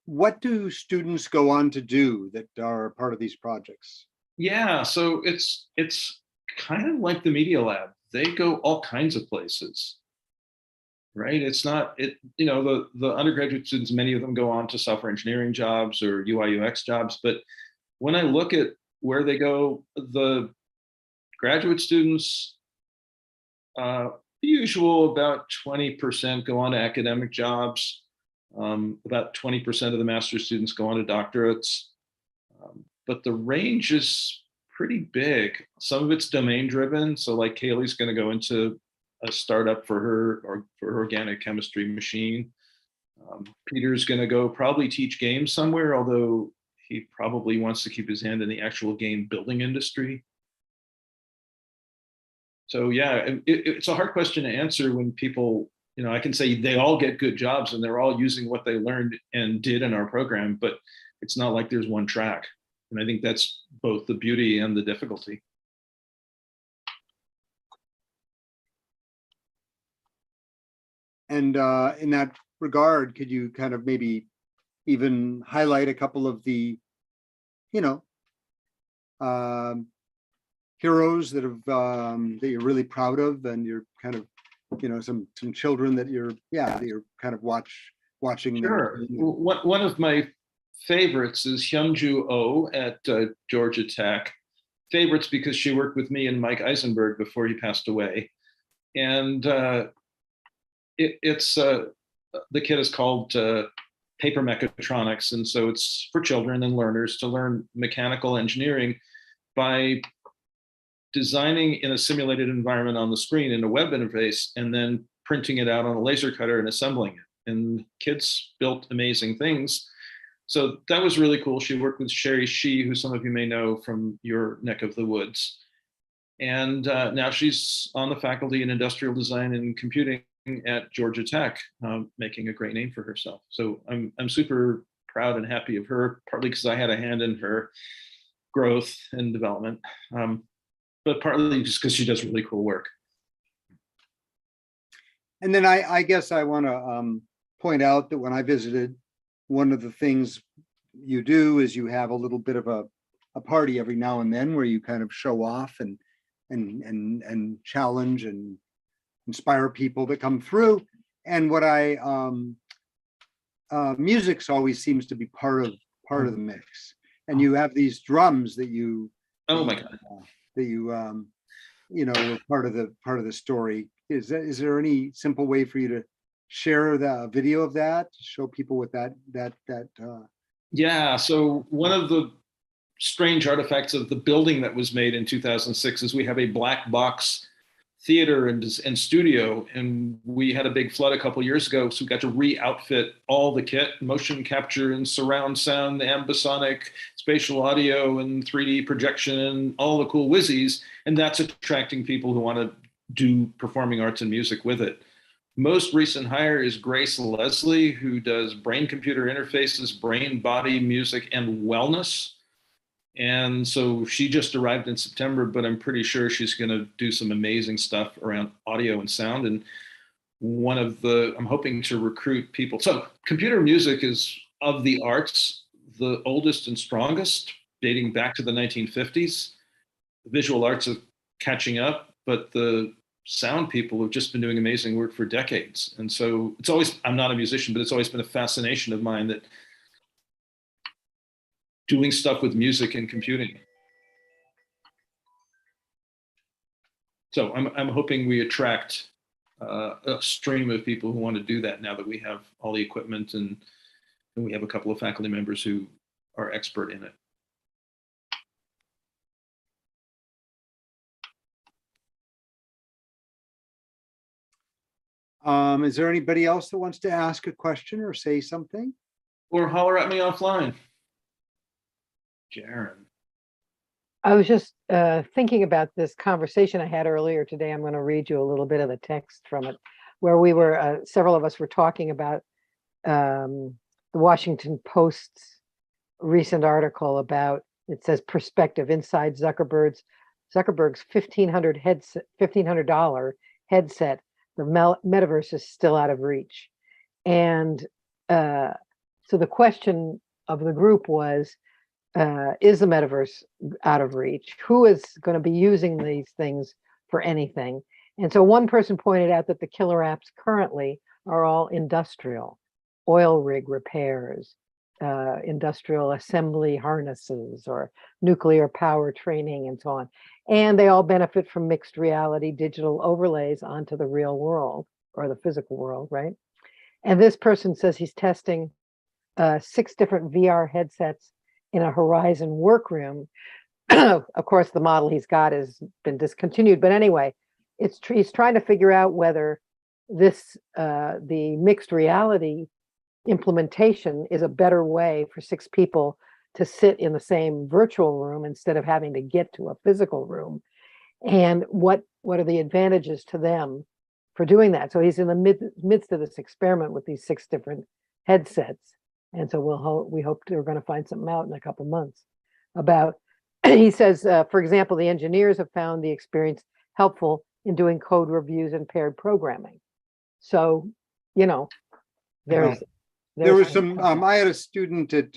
Speaker 1: What do students go on to do that are part of these projects?
Speaker 2: Yeah, so it's kind of like the Media Lab. They go all kinds of places, right? It's not the undergraduate students, many of them go on to software engineering jobs or UI UX jobs. But when I look at where they go, the graduate students, the usual about 20% go on to academic jobs. About 20% of the master's students go on to doctorates. But the range is pretty big. Some of it's domain driven. So like Kaylee's going to go into a startup for her organic chemistry machine. Peter's going to go probably teach games somewhere, although he probably wants to keep his hand in the actual game building industry. So yeah, it's a hard question to answer when people, I can say they all get good jobs and they're all using what they learned and did in our program, but it's not like there's one track. And I think that's both the beauty and the difficulty.
Speaker 1: And in that regard, could you kind of maybe even highlight a couple of the, heroes that have that you're really proud of, and you're kind of, some children that you're kind of watching.
Speaker 2: Sure. One of my favorites is Hyunju Oh at Georgia Tech. Favorites because she worked with me and Mike Eisenberg before he passed away. And it's the kit is called paper mechatronics. And so it's for children and learners to learn mechanical engineering by designing in a simulated environment on the screen in a web interface, and then printing it out on a laser cutter and assembling it. And kids built amazing things. So that was really cool. She worked with Sherry Shee, who some of you may know from your neck of the woods. And now she's on the faculty in industrial design and computing at Georgia Tech, making a great name for herself. So I'm super proud and happy of her, partly because I had a hand in her growth and development, but partly just because she does really cool work.
Speaker 1: And then I guess I want to point out that when I visited, one of the things you do is you have a little bit of a party every now and then where you kind of show off and challenge and inspire people that come through. And what music's always seems to be part of the mix. And you have these drums that you
Speaker 2: oh my god
Speaker 1: that you were part of the story. Is there any simple way for you to share the video of that, to show people what that
Speaker 2: yeah, so one of the strange artifacts of the building that was made in 2006 is we have a black box theater and studio, and we had a big flood a couple years ago, so we got to re-outfit all the kit, motion capture and surround sound, ambisonic, spatial audio, and 3D projection, and all the cool whizzies, and that's attracting people who want to do performing arts and music with it. most recent hire is Grace Leslie, who does brain-computer interfaces, brain, body, music, and wellness. And so she just arrived in September, but I'm pretty sure she's going to do some amazing stuff around audio and sound. And I'm hoping to recruit people. So computer music is, of the arts, the oldest and strongest, dating back to the 1950s. The visual arts are catching up, but the sound people have just been doing amazing work for decades. And so I'm not a musician, but it's always been a fascination of mine that doing stuff with music and computing. So I'm hoping we attract a stream of people who want to do that now that we have all the equipment and we have a couple of faculty members who are expert in it.
Speaker 1: Is there anybody else that wants to ask a question or say something?
Speaker 2: Or holler at me offline. Jaron.
Speaker 5: I was just thinking about this conversation I had earlier today. I'm going to read you a little bit of the text from it, where we were, several of us were talking about the Washington Post's recent article about, it says perspective inside Zuckerberg's $1,500 headset. The metaverse is still out of reach. And so the question of the group was, is the metaverse out of reach? Who is going to be using these things for anything? And so one person pointed out that the killer apps currently are all industrial, oil rig repairs, industrial assembly harnesses, or nuclear power training, and so on. And they all benefit from mixed reality digital overlays onto the real world, or the physical world, right? And this person says he's testing 6 different VR headsets in a Horizon workroom. Of course, the model he's got has been discontinued, but anyway, he's trying to figure out whether this the mixed reality implementation is a better way for 6 people to sit in the same virtual room instead of having to get to a physical room, and what are the advantages to them for doing that. So he's in the midst of this experiment with these 6 different headsets. And so we hope we're going to find something out in a couple months about, he says, for example, the engineers have found the experience helpful in doing code reviews and paired programming. So, you know, there
Speaker 1: was some, I had a student at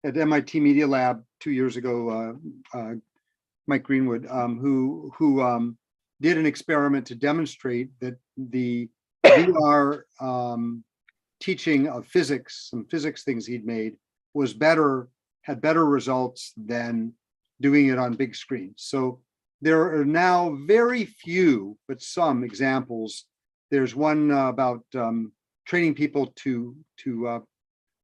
Speaker 1: MIT Media Lab 2 years ago, Mike Greenwood, who did an experiment to demonstrate that the VR teaching of physics, some physics things he'd made, had better results than doing it on big screens. So there are now very few, but some examples. There's one about training people to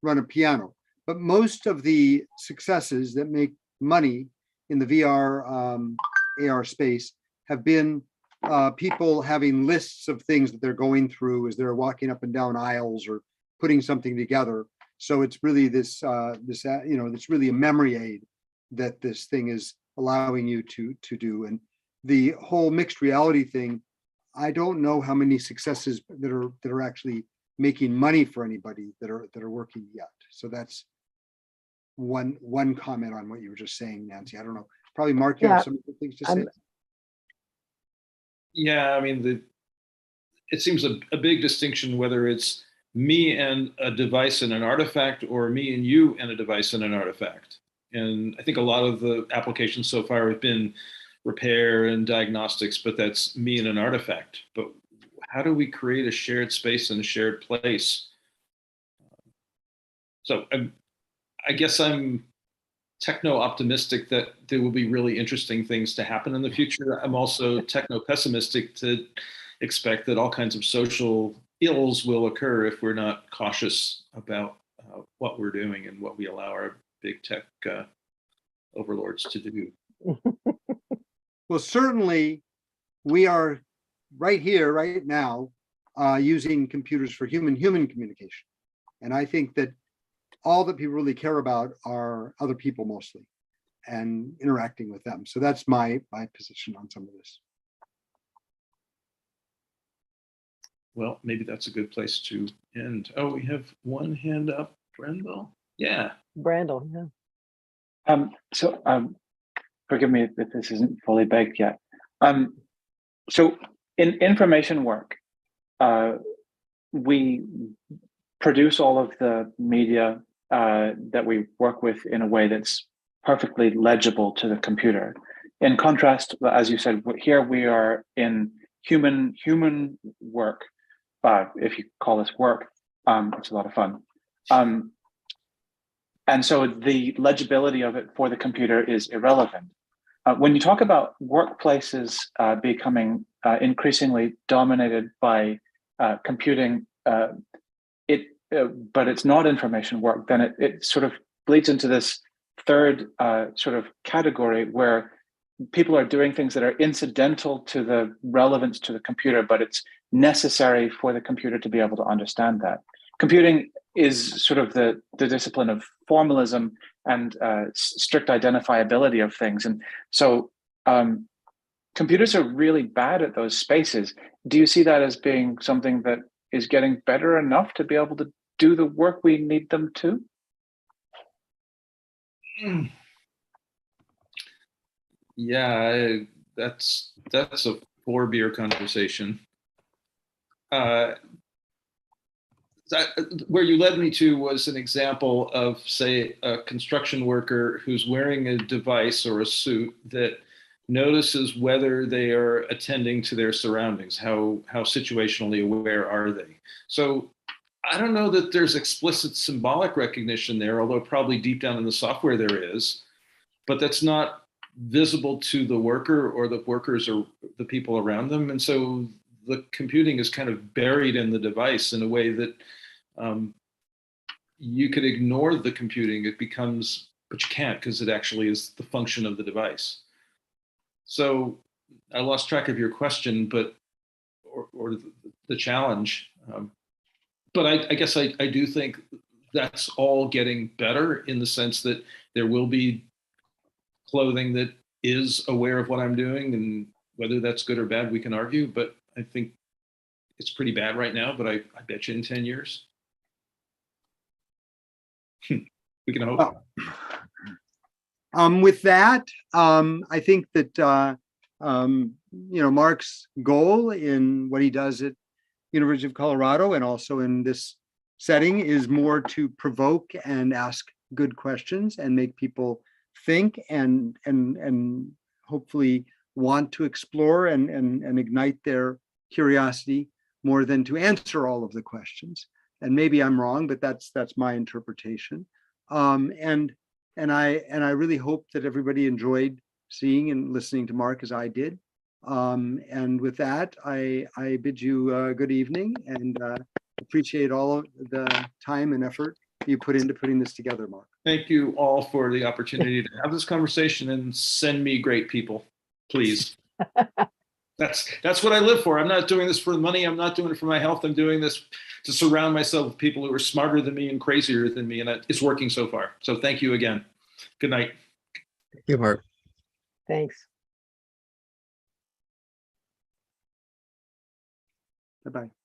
Speaker 1: run a piano, but most of the successes that make money in the VR AR space have been people having lists of things that they're going through as they're walking up and down aisles or putting something together. So it's really it's really a memory aid that this thing is allowing you to do. And the whole mixed reality thing, I don't know how many successes that are actually making money for anybody that are working yet. So that's one comment on what you were just saying, Nancy. I don't know. Probably Mark, you have some things to say.
Speaker 2: Yeah, I mean, it seems a big distinction whether it's me and a device and an artifact, or me and you and a device and an artifact. And I think a lot of the applications so far have been repair and diagnostics, but that's me and an artifact. But how do we create a shared space and a shared place? So I guess I'm techno-optimistic that there will be really interesting things to happen in the future. I'm also techno-pessimistic to expect that all kinds of social ills will occur if we're not cautious about what we're doing and what we allow our big tech overlords to do.
Speaker 1: Well, certainly we are right here, right now, using computers for human communication. And I think that all that people really care about are other people mostly and interacting with them. So that's my position on some of this.
Speaker 2: well, maybe that's a good place to end. Oh, we have one hand up, Brendel. Yeah.
Speaker 5: Brandel, yeah.
Speaker 10: Forgive me if this isn't fully baked yet. So in information work, we produce all of the media that we work with in a way that's perfectly legible to the computer. In contrast, as you said, here we are in human work. If you call this work, it's a lot of fun. And so the legibility of it for the computer is irrelevant. When you talk about workplaces becoming increasingly dominated by computing, but it's not information work, then it sort of bleeds into this third sort of category where people are doing things that are incidental to the relevance to the computer, but it's necessary for the computer to be able to understand that. Computing is sort of the discipline of formalism and strict identifiability of things. And so computers are really bad at those spaces. Do you see that as being something that is getting better enough to be able to do the work we need them to?
Speaker 2: Yeah, that's a 4-beer conversation. Where you led me to was an example of, say, a construction worker who's wearing a device or a suit that notices whether they are attending to their surroundings. How situationally aware are they? So I don't know that there's explicit symbolic recognition there, although probably deep down in the software there is, but that's not visible to the worker or the workers or the people around them. And so the computing is kind of buried in the device in a way that you could ignore the computing. It becomes, but you can't, because it actually is the function of the device. So I lost track of your question, but or the challenge. But I guess I do think that's all getting better in the sense that there will be clothing that is aware of what I'm doing, and whether that's good or bad, we can argue, but I think it's pretty bad right now, but I bet you in 10 years, we can hope.
Speaker 1: With that, I think that, Mark's goal in what he does at University of Colorado and also in this setting is more to provoke and ask good questions and make people think and hopefully want to explore and ignite their curiosity more than to answer all of the questions. And maybe I'm wrong, but that's my interpretation. And I really hope that everybody enjoyed seeing and listening to Mark as I did. And with that, I bid you good evening and appreciate all of the time and effort you put into putting this together, Mark.
Speaker 2: Thank you all for the opportunity to have this conversation, and send me great people, please. That's what I live for. I'm not doing this for the money. I'm not doing it for my health. I'm doing this to surround myself with people who are smarter than me and crazier than me, and it's working so far. So thank you again. Good night.
Speaker 9: Thank you, Mark.
Speaker 5: Thanks.
Speaker 1: Bye-bye.